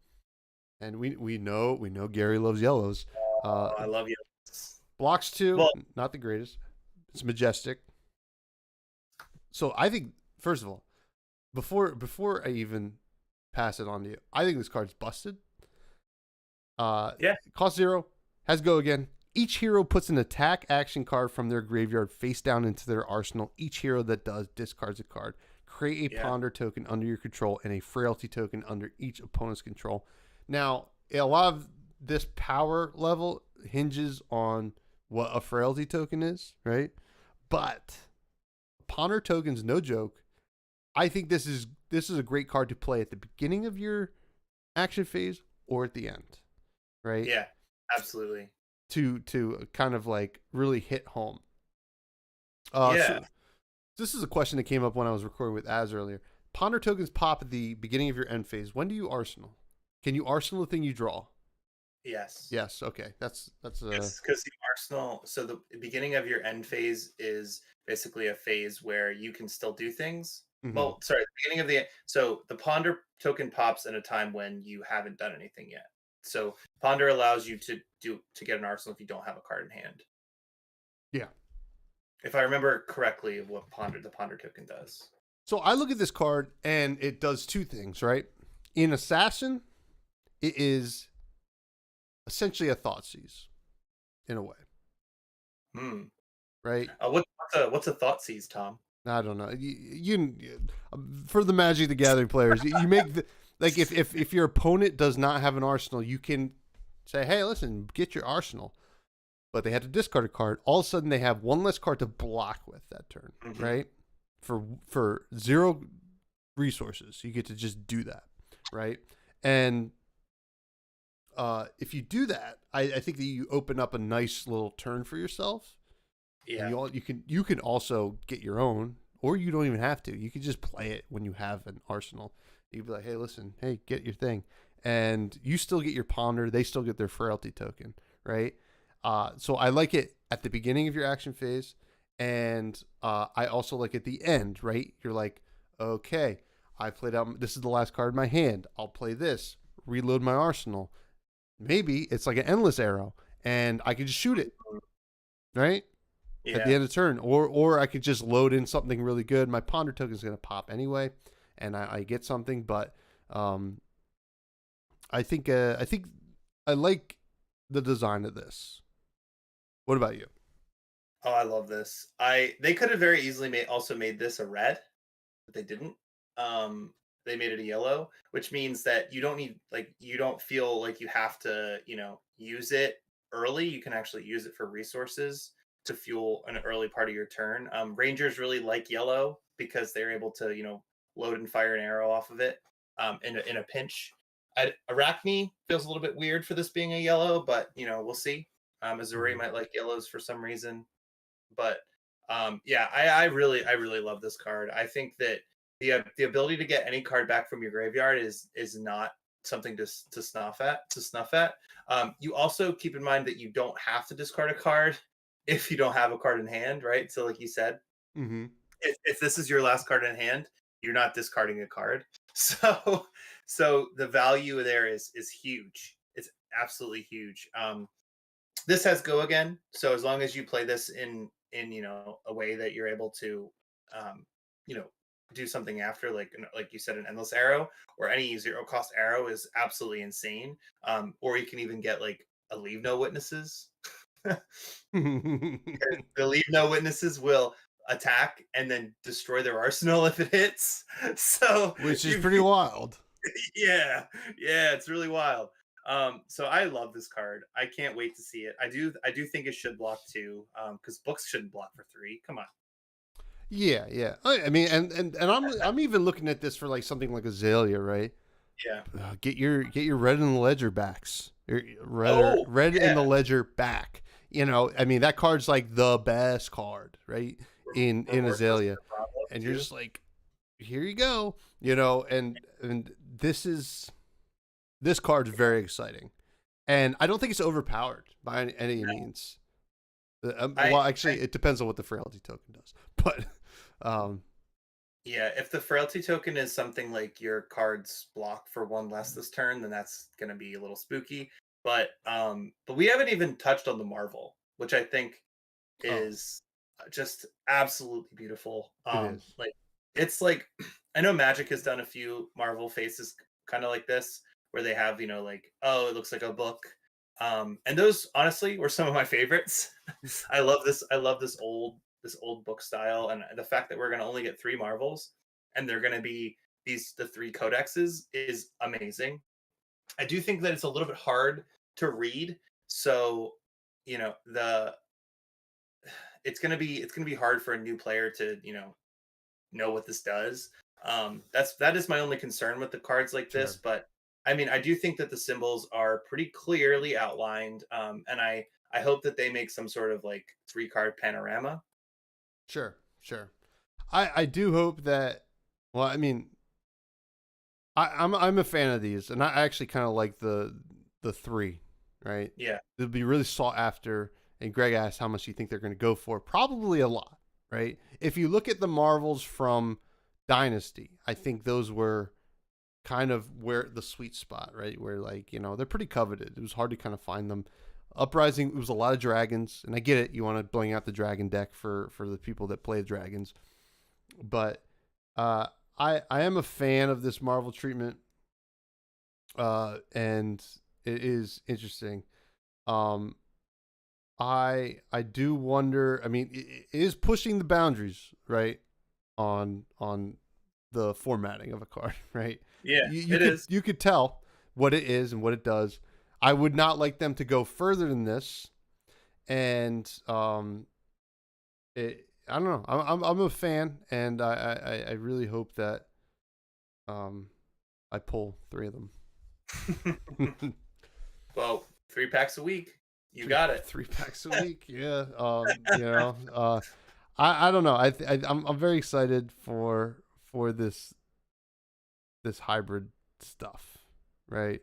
And we know Gary loves yellows. I love you. Blocks 2, Well, not the greatest. It's majestic. So I think, first of all, before I even pass it on to you, I think this card's busted. Yeah. Cost 0, has go again. Each hero puts an attack action card from their graveyard face down into their arsenal. Each hero that does discards a card. Create a Yeah. ponder token under your control and a frailty token under each opponent's control. Now, a lot of this power level hinges on what a frailty token is, right? But ponder tokens, no joke. I think this is a great card to play at the beginning of your action phase or at the end, right? Yeah. Absolutely. To kind of like really hit home. Yeah. So this is a question that came up when I was recording with Az earlier. Ponder tokens pop at the beginning of your end phase. When do you arsenal? Can you arsenal the thing you draw? Yes. Yes. Okay. That's Because the arsenal. So the beginning of your end phase is basically a phase where you can still do things. Mhm. Well, sorry, the beginning of the ponder token pops at a time when you haven't done anything yet. So ponder allows you to get an arsenal if you don't have a card in hand. Yeah. If I remember correctly, what the ponder token does. So I look at this card and it does two things, right? In Assassin, it is essentially a thought seize in a way, Hmm. right? What's a thought seize, Tom? I don't know. You for the Magic the Gathering players, you make the like if your opponent does not have an arsenal, you can say, "Hey, listen, get your arsenal." But they had to discard a card. All of a sudden, they have one less card to block with that turn, Mhm. right? For 0 resources, you get to just do that, right? And if you do that, I think that you open up a nice little turn for yourself. Yeah. And you can also get your own, or you don't even have to. You can just play it when you have an arsenal. You'd be like, hey, listen, hey, get your thing, and you still get your ponder. They still get their frailty token, right? So I like it at the beginning of your action phase, and I also like at the end, right? You're like, okay, I played out. This is the last card in my hand. I'll play this. Reload my arsenal. Maybe it's like an endless arrow, and I can just shoot it, right? Yeah. At the end of the turn, or I could just load in something really good. My ponder token is going to pop anyway, and I get something. But I think I like the design of this. What about you? Oh, I love this. They could have very easily made this a red, but they didn't. They made it a yellow, which means that you don't feel like you have to, use it early. You can actually use it for resources to fuel an early part of your turn. Rangers really like yellow because they're able to, load and fire an arrow off of it in a pinch. Arachne feels a little bit weird for this being a yellow, but we'll see. Azuri might like yellows for some reason, but yeah, I really love this card. I think that the ability to get any card back from your graveyard is not something to snuff at. You also keep in mind that you don't have to discard a card if you don't have a card in hand, right? So like you said, Mm-hmm. if this is your last card in hand, you're not discarding a card. So the value there is huge. It's absolutely huge. This has go again, so as long as you play this in a way that you're able to um, you know do something after, like you said, an endless arrow or any 0 cost arrow is absolutely insane. Or you can even get like a leave no witnesses. The leave no witnesses will attack and then destroy their arsenal if it hits. So Which is pretty wild. yeah, it's really wild. So I love this card. I can't wait to see it. I do think it should block 2, because books shouldn't block for 3. Come on. Yeah, yeah. I mean, and I'm even looking at this for like something like Azalea, right? Yeah. Get your red in the ledger backs. Your Oh, red in yeah. the ledger back. I mean that card's like the best card, right? In Reverse Azalea, Bravo and you're too. just like, here you go, and this card's very exciting, and I don't think it's overpowered by any means. I, Well, I actually, it depends on what the frailty token does, but um, Yeah, if the frailty token is something like your cards block for 1 less this turn, then that's gonna be a little spooky. But we haven't even touched on the Marvel, which I think oh, is just absolutely beautiful. it is. Like it's like I know Magic has done a few Marvel faces kind of like this, where they have, like, oh, it looks like a book. And those honestly were some of my favorites. I love this. I love this old book style, and the fact that we're going to only get 3 Marvels, and they're going to be the 3 codexes is amazing. I do think that it's a little bit hard to read, so the it's gonna be hard for a new player to know what this does. That is my only concern with the cards like this, Sure, but I mean, I do think that the symbols are pretty clearly outlined, and I hope that they make some sort of like 3 card panorama. sure. I do hope that. Well, I mean, I'm a fan of these, and I actually kind of like the 3. Right, Yeah, it'll be really sought after. And Greg asked how much you think they're going to go for. Probably a lot, right? If you look at the Marvels from Dynasty, I think those were kind of where the sweet spot, right? Where like they're pretty coveted. It was hard to kind of find them. Uprising, it was a lot of dragons, and I get it. You want to bring out the dragon deck for the people that play dragons, but I am a fan of this Marvel treatment, and it is interesting. Um, I do wonder. I mean, it is pushing the boundaries, right? On the formatting of a card, right? yeah, You it could is. you could tell what it is and what it does. I would not like them to go further than this, and I don't know. I'm a fan, and I really hope that I pull 3 of them. Well, 3 packs a week. You three got it. 3 packs a week, yeah. I don't know. I'm very excited for this hybrid stuff, right?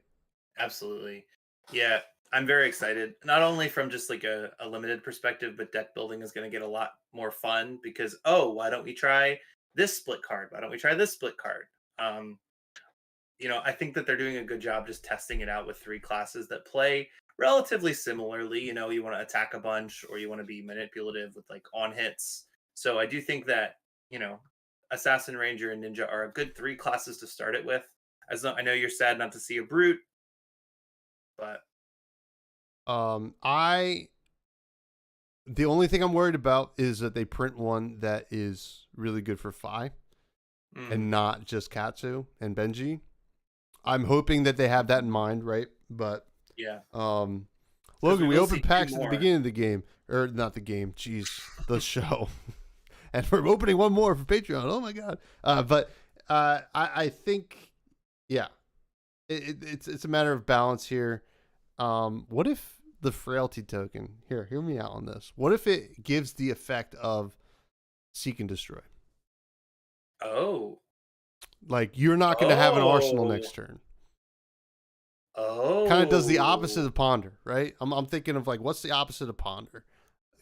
Absolutely. Yeah, I'm very excited. Not only from just like a limited perspective, but deck building is going to get a lot more fun because, oh, why don't we try this split card? Why don't we try this split card? Um, I think that they're doing a good job just testing it out with 3 classes that play relatively similarly. You want to attack a bunch or you want to be manipulative with like on hits. So I do think that, you know, Assassin, Ranger, and Ninja are a good 3 classes to start it with. I know you're sad not to see a Brute, but I the only thing I'm worried about is that they print one that is really good for Fi mm, and not just Katsu and Benji. I'm hoping that they have that in mind, right? But yeah, because we Logan, we will see opened two packs at the more. beginning of the game, or not the game, jeez, the show, and we're opening one more for Patreon. Oh my god! I think, yeah, it's a matter of balance here. What if the frailty token? Here, hear me out on this. What if it gives the effect of seek and destroy? Oh, Like you're not going to have an arsenal oh, next turn. Kind of does the opposite oh! of ponder, right? I'm thinking of like what's the opposite of ponder?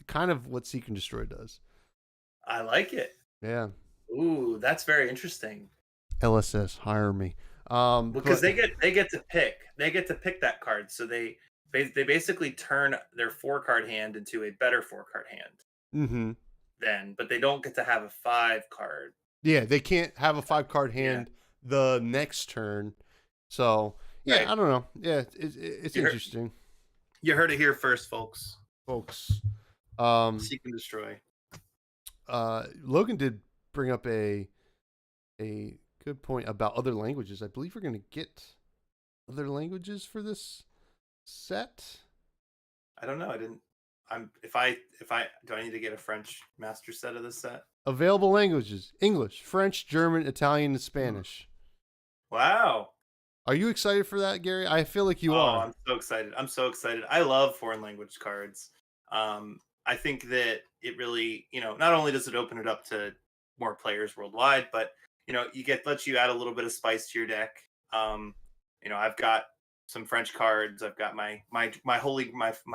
Kind of what seek and destroy does. I like it. Yeah. Ooh, that's very interesting. LSS, hire me. Because But they get to pick that card, so they basically turn their 4 card hand into a better 4 card hand hmm then, but they don't get to have a 5 card. yeah, they can't have a 5 card Yeah, hand the next turn. So yeah, right. I don't know. Yeah, it's You heard, interesting, you heard it here first, folks. folks. Um, Seek and destroy. Logan did bring up a good point about other languages. I believe we're going to get other languages for this set? I don't know. I didn't. If I do I need to get a French master set of this set? Available languages: English, French, German, Italian, and Spanish. Wow. Are you excited for that, Gary? I feel like you Oh, are. I'm so excited. I'm so excited. I love foreign language cards. I think that it really, not only does it open it up to more players worldwide, but lets you add a little bit of spice to your deck. I've got some French cards. I've got my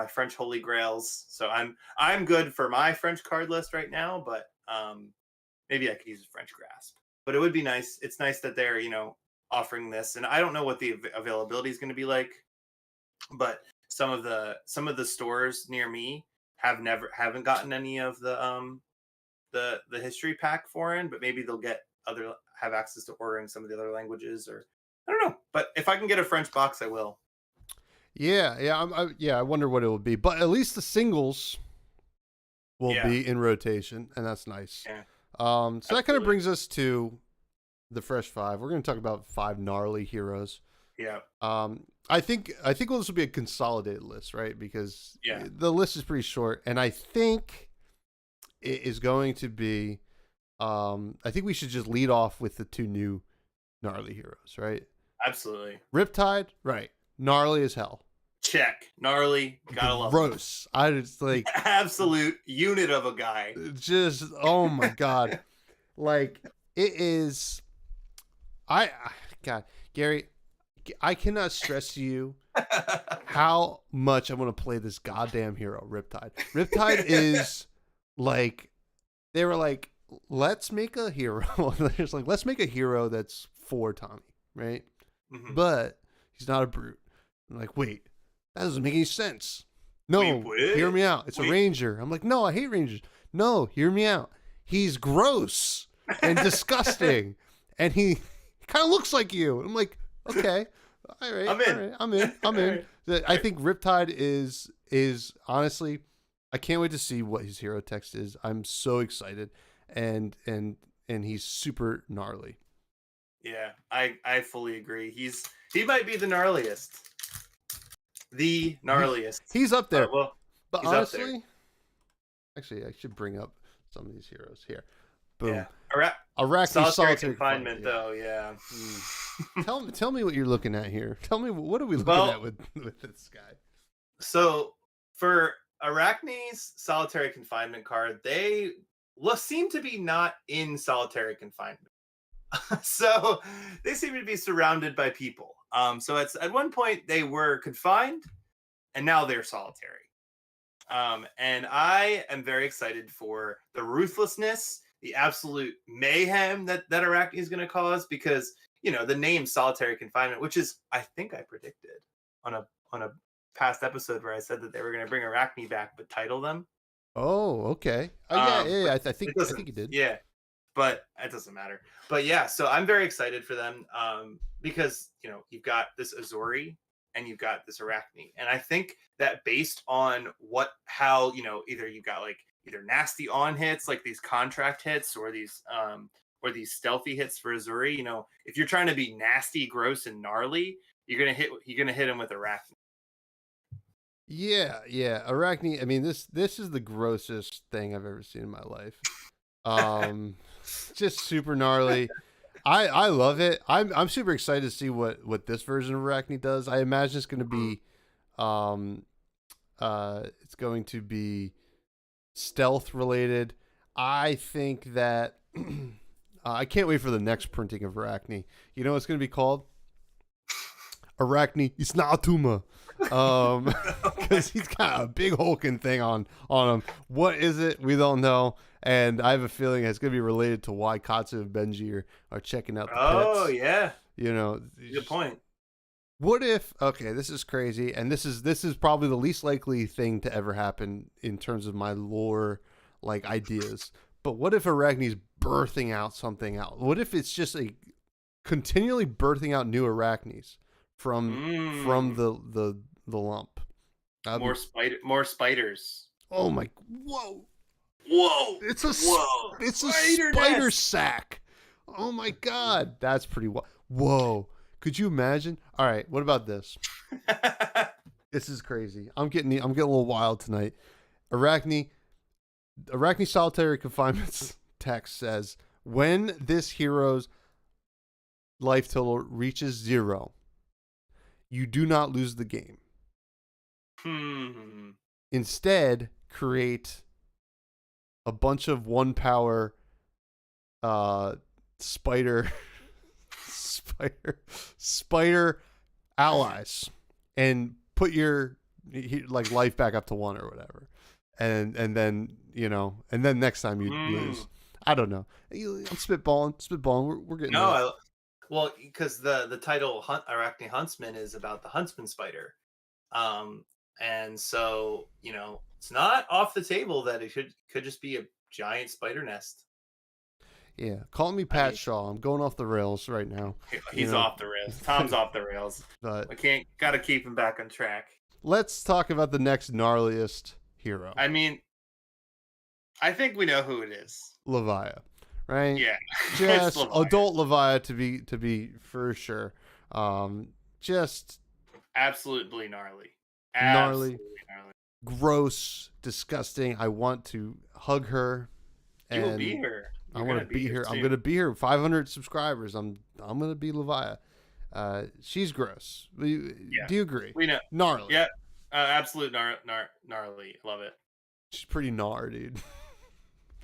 French holy grails. So I'm good for my French card list right now, but maybe I could use a French grasp. But it would be nice. It's nice that they're, offering this, and I don't know what the availability is going to be like, but some of the stores near me haven't gotten any of the history pack foreign, but maybe they'll have access to ordering some of the other languages, or I don't know. But if I can get a French box, I will. Yeah. I wonder what it will be, but at least the singles will be in rotation, and that's nice. Yeah. So that kind of brings us to the Fresh Five. We're going to talk about 5 gnarly heroes. Yeah. I think this will be a consolidated list, right? Because the list is pretty short, and I think it is going to be. I think we should just lead off with the 2 new gnarly heroes, right? Absolutely. Riptide, right? Gnarly as hell. Check. Gnarly. Gotta love him. Gross. I just like absolute unit of a guy. Just oh my god, like it is. God, Gary, I cannot stress to you how much I want to play this goddamn hero, Riptide. Riptide is like, they were like, let's make a hero. Let's make a hero that's for Tommy, right? Mm-hmm. But he's not a brute. I'm like, wait, that doesn't make any sense. No, hear me out. It's a ranger. I'm like, no, I hate rangers. No, hear me out. He's gross and disgusting, and he kind of looks like you. I'm like, okay, all right, I'm in. I think Riptide is honestly, I can't wait to see what his hero text is. I'm so excited, and he's super gnarly. Yeah, I fully agree. He might be the gnarliest. The gnarliest. He's up there. But he's honestly, actually, I should bring up some of these heroes here. Boom. Yeah. Arachne solitary confinement, though. Yeah. Tell me what you're looking at here. Tell me, what are we looking at with this guy? So for Arachne's solitary confinement card, they seem to be not in solitary confinement. So they seem to be surrounded by people. So at one point they were confined, and now they're solitary. And I am very excited for the ruthlessness, the absolute mayhem that Arachne is going to cause, because the name solitary confinement, which is, I think I predicted on a past episode where I said that they were going to bring Arachne back but title them. Oh, okay. Yeah. I think you did. Yeah, but it doesn't matter. But yeah, so I'm very excited for them, because you've got this Azori and you've got this Arachne, and I think that based on how either you've got either nasty on hits like these contract hits, or these stealthy hits for Azuri, if you're trying to be nasty, gross, and gnarly, you're gonna hit him with Arachne. Yeah, Arachne. I mean, this is the grossest thing I've ever seen in my life. Just super gnarly. I love it. I'm super excited to see what this version of Arachne does. I imagine it's going to be, it's going to be stealth related. I think that I can't wait for the next printing of Arachne. You know what it's going to be called? Arachne Isnatuma. Because he's got a big hulking thing on him. What is it? We don't know. And I have a feeling it's going to be related to why Katsu and Benji are checking out the pits. Oh, yeah. Good point. What if, okay, this is crazy, and this is probably the least likely thing to ever happen in terms of my lore, ideas. But what if Arachne's birthing out something else? What if it's just a continually birthing out new Arachnes from the lump? More spiders. Oh my! Whoa! It's a spider nest. Sack. Oh my god, that's pretty wild. Whoa! Could you imagine? All right, what about this? This is crazy. I'm getting a little wild tonight. Arachne Solitary Confinement's text says, when this hero's life total reaches 0, you do not lose the game. Instead, create a bunch of 1 power spider allies and put your like life back up to 1 or whatever. And then, and then next time you lose. I don't know. I'm spitballing. We're getting well, because the title Arachne Huntsman is about the huntsman spider. And so, it's not off the table that it could just be a giant spider nest. Yeah, call me Pat Shaw. I'm going off the rails right now. He's off the rails. Tom's off the rails. But gotta keep him back on track. Let's talk about the next gnarliest hero. I mean, I think we know who it is. Levia, right? Yeah. Just adult Levia to be for sure. Just absolutely gnarly. Gnarly. Gross, disgusting. I want to hug her. You will be her. I want to be her. I'm going to be her. 500 subscribers. I'm going to be Levia. She's gross. Do you agree? We know. Gnarly. Yeah. Absolute gnarly. Love it. She's pretty gnar, dude.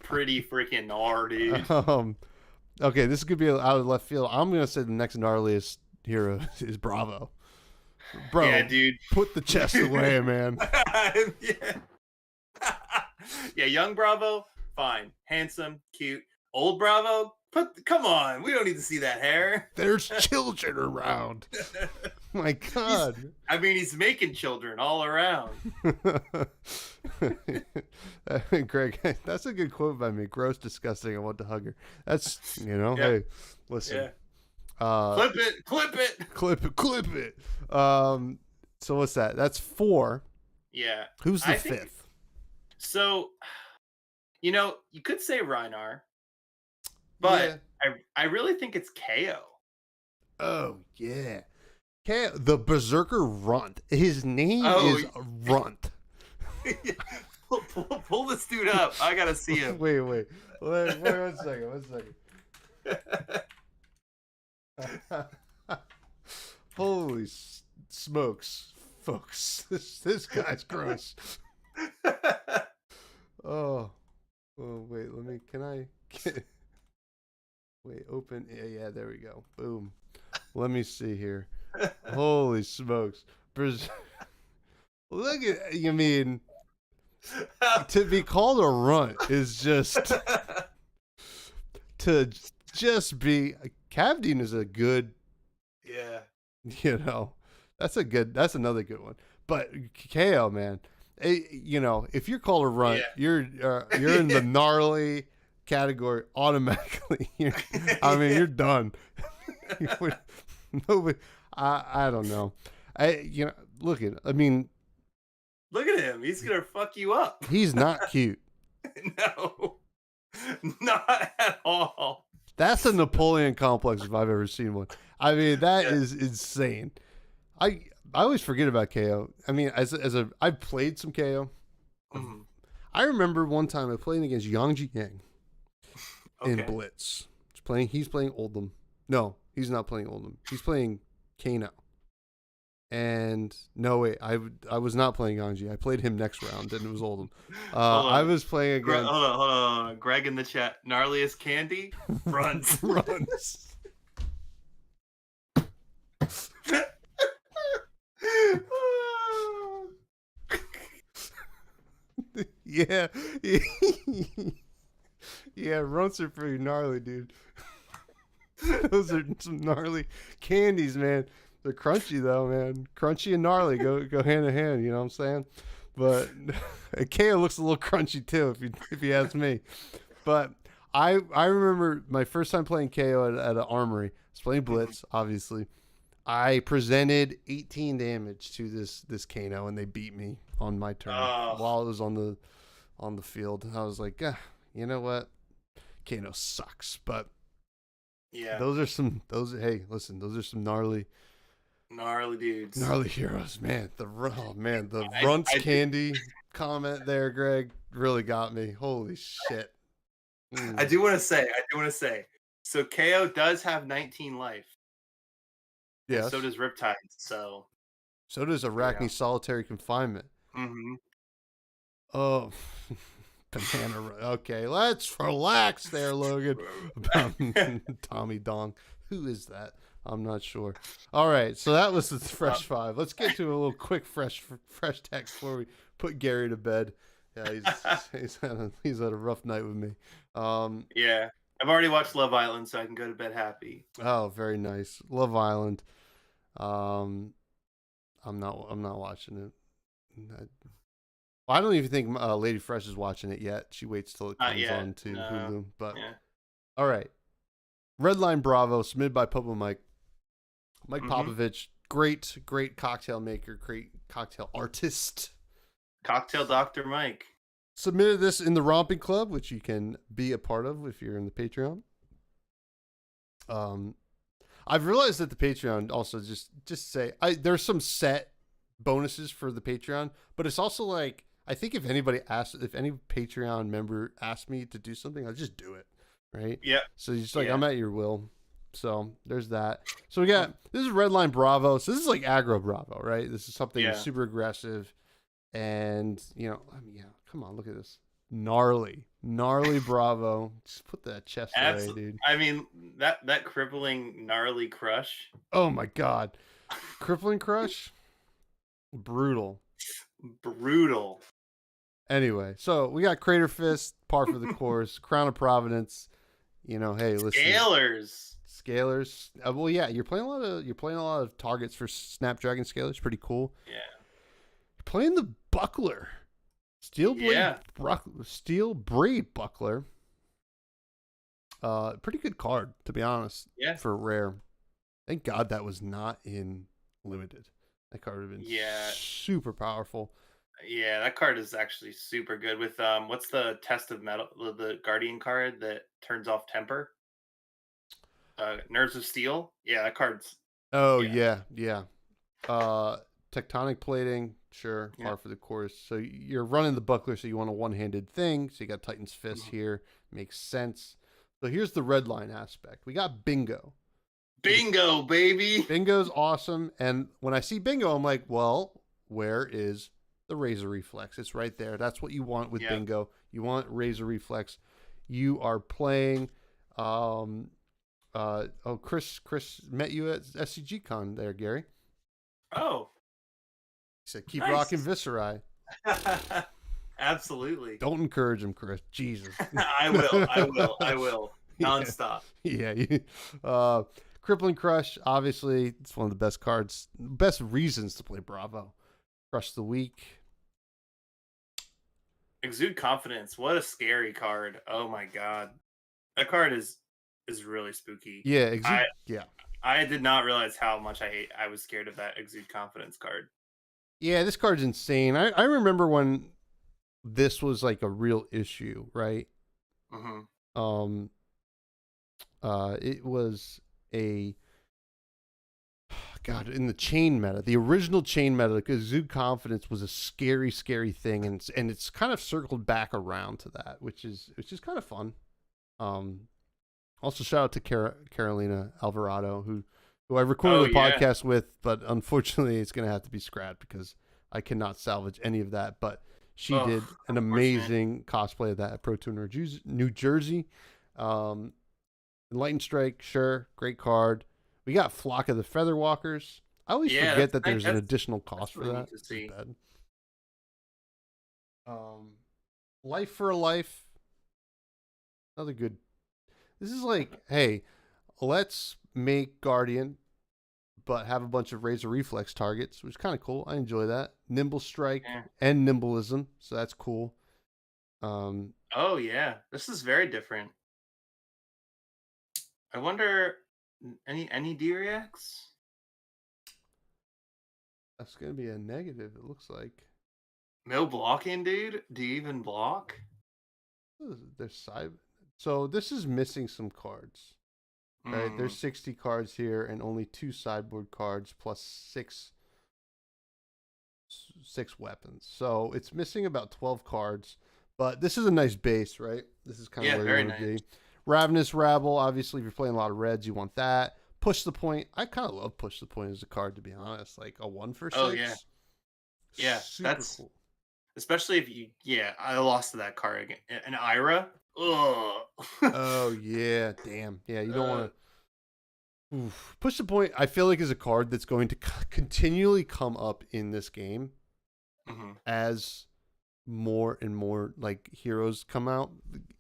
Pretty freaking gnar, dude. Okay, this could be out of left field. I'm going to say the next gnarliest hero is Bravo. Bro, yeah, dude. Put the chest away, man. Yeah, young Bravo, fine. Handsome, cute. Old Bravo, come on. We don't need to see that hair. There's children around. My God. He's making children all around. Greg, that's a good quote by me. Gross, disgusting. I want to hug her. That's, hey, listen. Yeah. Clip it. So what's that? That's 4. Yeah. Who's the 5th? So, you could say Reinar, but yeah. I really think it's KO. Oh, yeah. KO, the Berserker Runt. His name is Runt. Pull this dude up. I gotta see him. Wait, 1 second. Holy smokes, folks! This guy's gross. Oh, wait. Wait, open. Yeah. There we go. Boom. Let me see here. Holy smokes! Look at you. Mean to be called a runt is just to just be. Cavdine is a good. Yeah. That's another good one. But KO, man, if you're called a runt, you're in the gnarly category automatically. You're done. Nobody, I don't know. Look at him. He's gonna fuck you up. He's not cute. No, not at all. That's a Napoleon complex if I've ever seen one. That is insane. I always forget about KO. I've played some KO. Mm-hmm. I remember one time I played against Yang Yang in Blitz. He's playing Oldham. No, he's not playing Oldham. He's playing Kano. And no, wait, I was not playing Yangji. I played him next round, and it was Oldham. I was playing against. Hold on. Greg in the chat. Gnarliest candy runs. Yeah. Yeah, runts are pretty gnarly, dude. Those are some gnarly candies, man. They're crunchy though, man. Crunchy and gnarly go hand in hand. You know what I'm saying? But KO looks a little crunchy too, if you ask me. But I remember my first time playing KO at an armory. I was playing Blitz, obviously. I presented 18 damage to this Kano, and they beat me on my turn while I was on the field. I was like, you know what? Kano sucks, but yeah, those are some gnarly Gnarly dudes. Gnarly heroes, man. The I, runts I do, candy comment there, Greg, really got me. Holy shit. I Mm. do want to say, so KO does have 19 life, and so Yes. does Riptide. So So does you know. Arachne solitary confinement. Hmm. Oh, Okay, let's relax there, Logan. About Tommy Dong. Who is that? I'm not sure. All right, so that was the fresh five. Let's get to a little quick fresh text before we put Gary to bed. Yeah, he's had a rough night with me. Yeah, I've already watched Love Island, so I can go to bed happy. Oh, very nice. Love Island. Um, I'm not watching it. I don't even think Lady Fresh is watching it yet. She waits till it Not comes yet. on to No. Hulu. But Yeah. all right, Redline Bravo, submitted by Popo Mike. Mike Popovich, great cocktail maker, great cocktail artist. Cocktail Dr. Mike. Submitted this in the Romping Club, which you can be a part of if you're in the Patreon. I've realized that the Patreon also just say there's some set bonuses for the Patreon, but it's also like I think if any Patreon member asks me to do something, I'll just do it, right? Yep. So you're just like I'm at your will. So there's that. So we got this is Redline Bravo. So this is like aggro Bravo, right? This is something super aggressive, and come on, look at this. Gnarly Bravo. Just put that chest away, dude. I mean, that crippling gnarly crush. Oh my god. Crippling crush? Brutal. Anyway, so we got Crater Fist, par for the course, Crown of Providence. Hey, listen. Scalers. Well, yeah, you're playing a lot of targets for Snapdragon Scalers. Pretty cool. Yeah. You're playing the Buckler. Steel Braid Buckler. Pretty good card, to be honest. Yeah. For rare. Thank God that was not in limited. That card would have been super powerful. Yeah, that card is actually super good. With what's the Test of Metal, the Guardian card that turns off temper? Nerves of Steel. Yeah, that card's. Oh yeah. Tectonic plating, sure, par for the course. So you're running the Buckler, so you want a one-handed thing. So you got Titan's Fist here, makes sense. So here's the red line aspect. We got Bingo. Bingo, baby. Bingo's awesome, and when I see Bingo, I'm like, well, where is the Razor Reflex? It's right there. That's what you want with Bingo. You want Razor Reflex. You are playing. Chris met you at SCG Con there, Gary. Oh. He said, keep rocking Visceri. Absolutely. Don't encourage him, Chris. Jesus. I will. Nonstop. Yeah. Crippling Crush, obviously, it's one of the best cards, best reasons to play Bravo. Crush the Weak. Exude Confidence. What a scary card. Oh my god. That card is really spooky. Yeah, I did not realize how much I was scared of that Exude Confidence card. Yeah, this card's insane. I remember when this was like a real issue, right? Mm-hmm. It was in the chain meta, the original chain meta, like Exude Confidence was a scary thing, and it's kind of circled back around to that, which is kind of fun. Also shout out to Carolina Alvarado, who I recorded a podcast with, but unfortunately it's going to have to be scrapped because I cannot salvage any of that. But she did an amazing cosplay of that at Pro Tour New Jersey. Enlightened Strike, sure, great card. We got Flock of the Featherwalkers. I always forget that there's an additional cost for that. Life for a Life. Another good. This is like, hey, let's make Guardian, but have a bunch of Razor Reflex targets, which is kind of cool. I enjoy that. Nimble Strike and Nimbleism, so that's cool. Oh yeah, this is very different. I wonder any D reacts? That's gonna be a negative. It looks like. No blocking, dude. Do you even block? There's side. So this is missing some cards. right? There's Mm. 60 cards here and only 2 sideboard cards plus six weapons. So it's missing about 12 cards, but this is a nice base, right? This is kind of Yeah, where you very want to nice. be. Ravenous Rabble, obviously, if you're playing a lot of reds, you want that. Push the Point. I kind of love Push the Point as a card, to be honest. Like a 1 for Oh yeah, 6. yeah. Super That's cool. especially if you. Yeah, I lost to that card again. An Ira. Ugh. Oh, yeah. Damn. Yeah, you don't uh, want to. Oof. Push the Point, I feel like, is a card that's going to continually come up in this game mhm. as more and more like heroes come out.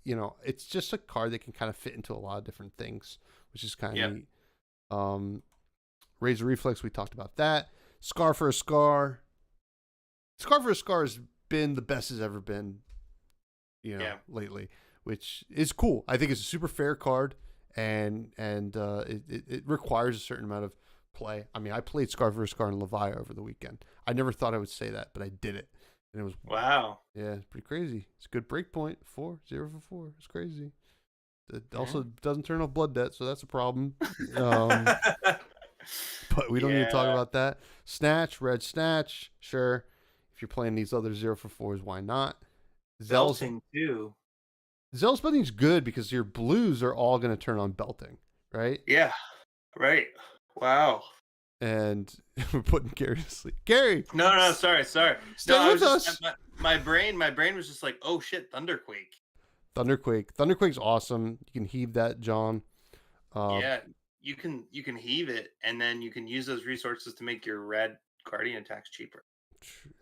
You know, it's just a card that can kind of fit into a lot of different things, which is kind of Yeah. neat. Razor Reflex, we talked about that. Scar for a Scar. Scar for a Scar has been the best it's ever been, Yeah. lately, which is cool. I think it's a super fair card, and it requires a certain amount of play. I mean, I played Scar for a Scar and Leviah over the weekend. I never thought I would say that, but I did it, and it was Wow. yeah, it's pretty crazy. It's a good break point. 0 for 4. It's crazy. It also Yeah. doesn't turn off blood debt, so that's a problem. But we don't need to talk Yeah. about that. Snatch, red snatch, sure. If you're playing these other 0 for 4s, why not? Zell's Belting too. Zell's Belting's good because your blues are all going to turn on belting, right? Yeah. Right. Wow. And we're putting Gary to sleep. Gary, No. Sorry. stay No, I with was us. just my brain. My brain was just like, oh shit, Thunderquake. Thunderquake. Thunderquake's awesome. You can heave that, John. Yeah. You can heave it, and then you can use those resources to make your red guardian attacks cheaper.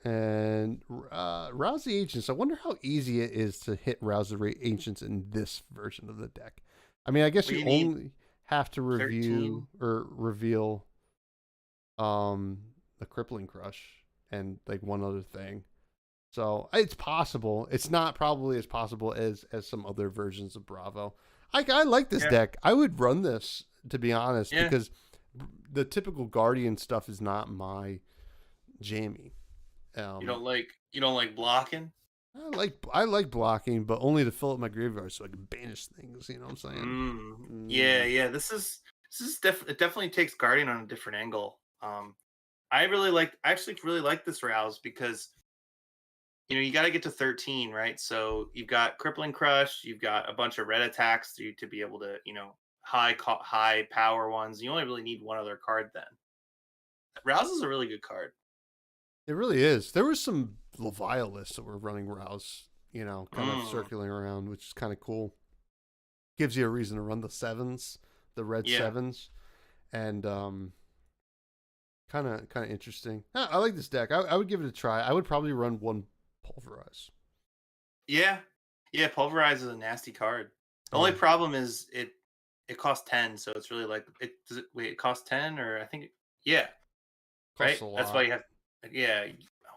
And Rouse the Ancients. I wonder how easy it is to hit Rouse the Ancients in this version of the deck. I mean, I guess Well, you you need only have to review 13. or reveal the Crippling Crush and like one other thing. So it's possible. It's not probably as possible as some other versions of Bravo. I like this Yeah. deck. I would run this, to be honest, Yeah. because the typical Guardian stuff is not my jammy. You don't like blocking. I like blocking, but only to fill up my graveyard so I can banish things. You know what I'm saying? Yeah. It definitely takes Guardian on a different angle. I actually really like this Rouse because you got to get to 13, right? So you've got Crippling Crush, you've got a bunch of red attacks to be able to high power ones. You only really need one other card then. Rouse is a really good card. It really is. There was some Leviah lists that were running Rouse, kind of circling around, which is kind of cool. Gives you a reason to run the sevens, the red sevens, and kind of interesting. I like this deck. I would give it a try. I would probably run one Pulverize. Yeah, Pulverize is a nasty card. The only problem is it costs 10, so it's really like it costs 10, or I think Costs right? a lot. That's why you have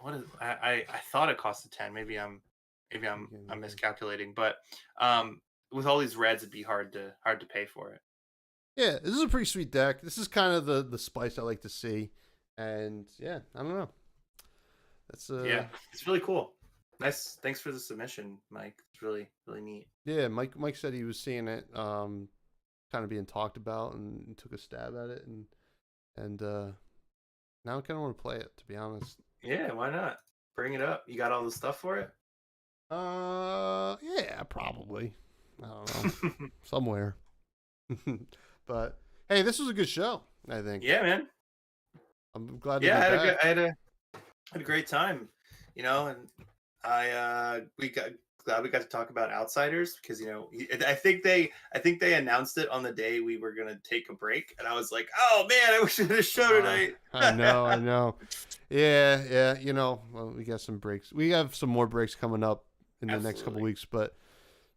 what is I thought it costed 10. Maybe I'm miscalculating, but with all these reds it'd be hard to pay for it. Yeah, this is a pretty sweet deck. This is kind of the spice I like to see. And yeah, I don't know. That's yeah, it's really cool. Nice. Thanks for the submission, Mike. It's really, really neat. Yeah, Mike said he was seeing it kind of being talked about and took a stab at it and now I kind of want to play it, to be honest. Yeah, why not? Bring it up. You got all the stuff for it? Yeah, probably. I don't know. Somewhere. But hey, this was a good show, I think. Yeah, man. I'm glad to be back. I had a great time, and glad we got to talk about Outsiders because I think they announced it on the day we were gonna take a break, and I was like, oh man, I wish I had a show tonight. I know. Yeah. Well, we got some breaks. We have some more breaks coming up in the next couple weeks, but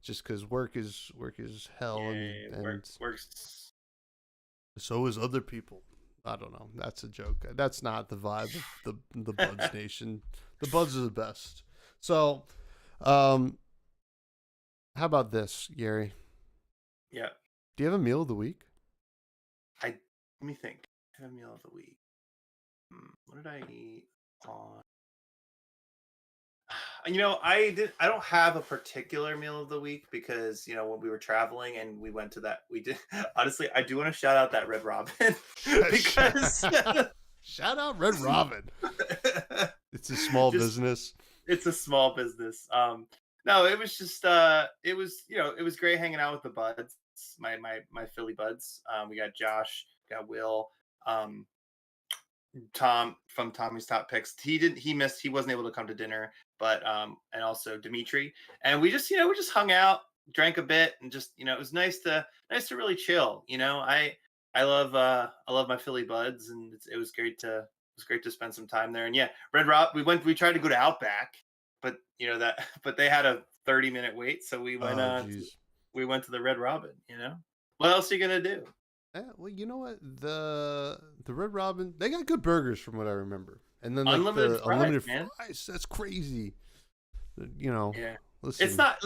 just because work is hell, and works. So is other people. I don't know. That's a joke. That's not the vibe of the Buds Nation. The Buds are the best. So, how about this, Gary? Yeah. Do you have a meal of the week? Let me think. I have a meal of the week. What did I eat on? I don't have a particular meal of the week because when we were traveling and we went to that, we did. Honestly, I do want to shout out that Red Robin because Shout out Red Robin. It's a small business. It's a small business. No, it was just it was great hanging out with the buds, my Philly buds. We got Josh, got Will, Tom from Tommy's Top Picks. He wasn't able to come to dinner, but and also Dimitri. And we just hung out, drank a bit, and just it was nice to really chill. I love my Philly buds, and it was great to spend some time there. And yeah, we tried to go to Outback, but but they had a 30-minute wait, so we went to the Red Robin. What else are you gonna do? Yeah, well, you know what, the Red Robin, they got good burgers from what I remember, and then unlimited fries. That's crazy. Yeah. Listen. It's not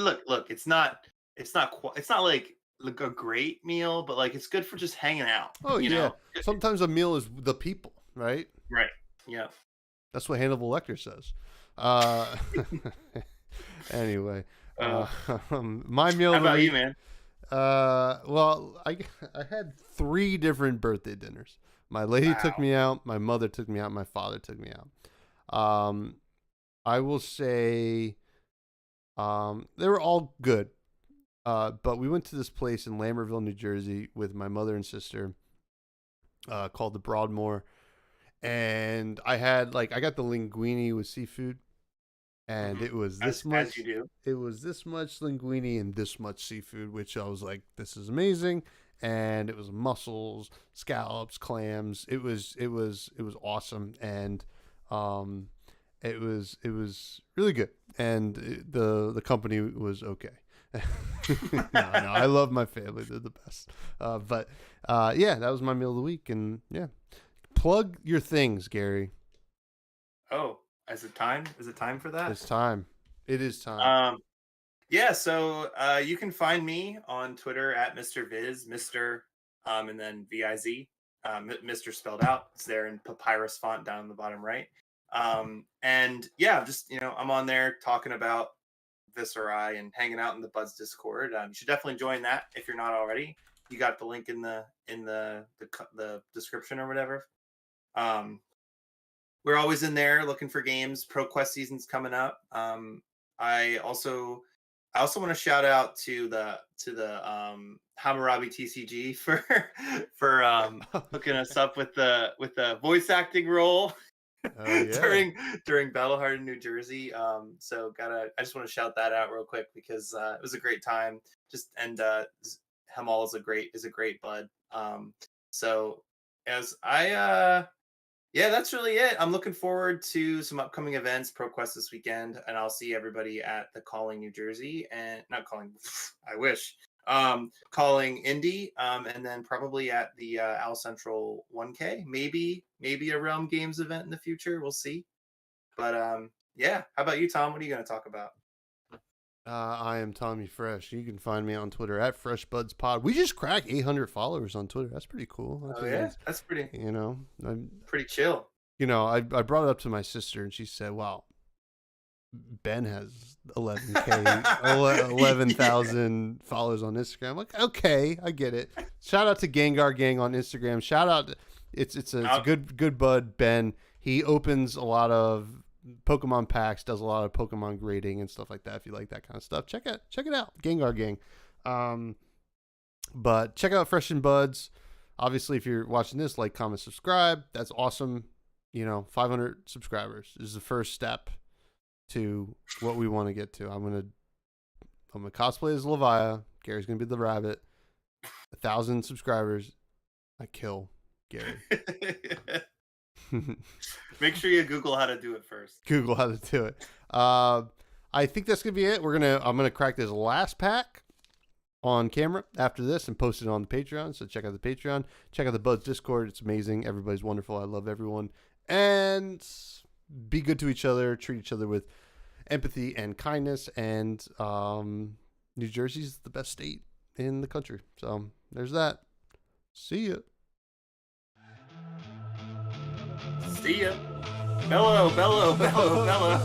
it's not like a great meal, but like it's good for just hanging out. Oh yeah. Sometimes a meal is the people, right? Right. Yeah. That's what Hannibal Lecter says. Anyway, my meal. How about you, man? Well, I had 3 different birthday dinners. My lady took me out, my mother took me out, my father took me out. I will say, they were all good. But we went to this place in Lambertville, New Jersey with my mother and sister, called the Broadmoor. And I got the linguine with seafood. And it was this much. As you do. It was this much linguine and this much seafood, which I was like, "This is amazing." And it was mussels, scallops, clams. It was awesome, and it was really good. And the company was okay. No, I love my family; they're the best. But yeah, that was my meal of the week, and yeah, plug your things, Gary. Oh. Is it time? Is it time for that? It's time. It is time. Yeah. So you can find me on Twitter at Mr. Viz, Mr. And then VIZ, Mr. spelled out. It's there in papyrus font down in the bottom right. And yeah, just I'm on there talking about Visceri and hanging out in the Buds Discord. You should definitely join that if you're not already. You got the link in the description or whatever. We're always in there looking for games. ProQuest season's coming up. I also want to shout out to the Hammurabi TCG for hooking us up with the voice acting role during Bellow in New Jersey. So I just want to shout that out real quick because it was a great time. Hamal is a great bud. So as yeah, that's really it. I'm looking forward to some upcoming events, ProQuest this weekend, and I'll see everybody at the Calling New Jersey and not Calling. I wish Calling Indy, and then probably at the Al Central 1K. Maybe a Realm Games event in the future. We'll see. But yeah, how about you, Tom? What are you going to talk about? I am Tommy Fresh. You can find me on Twitter at FreshBudsPod. We just cracked 800 followers on Twitter. That's pretty cool. That's pretty. Pretty chill. I brought it up to my sister, and she said, "Wow, Ben has 11K, 11,000 followers on Instagram." I'm like, okay, I get it. Shout out to Gengar Gang on Instagram. Shout out, it's a good bud, Ben. He opens a lot of Pokemon packs, does a lot of Pokemon grading and stuff like that. If you like that kind of stuff, check it out, Gengar Gang. But check out Fresh and Buds. Obviously, if you're watching this, like, comment, subscribe. That's awesome. 500 subscribers is the first step to what we want to get to. I'm gonna cosplay as Levia. Gary's gonna be the rabbit. 1,000 subscribers, I kill Gary. Make sure you Google how to do it first. Google how to do it. I think that's gonna be it. I'm gonna crack this last pack on camera after this and post it on the Patreon. So check out the Patreon. Check out the Buds Discord. It's amazing. Everybody's wonderful. I love everyone. And be good to each other. Treat each other with empathy and kindness. And New Jersey's the best state in the country. So there's that. See ya. See ya. Bellow, bellow, bellow, bellow.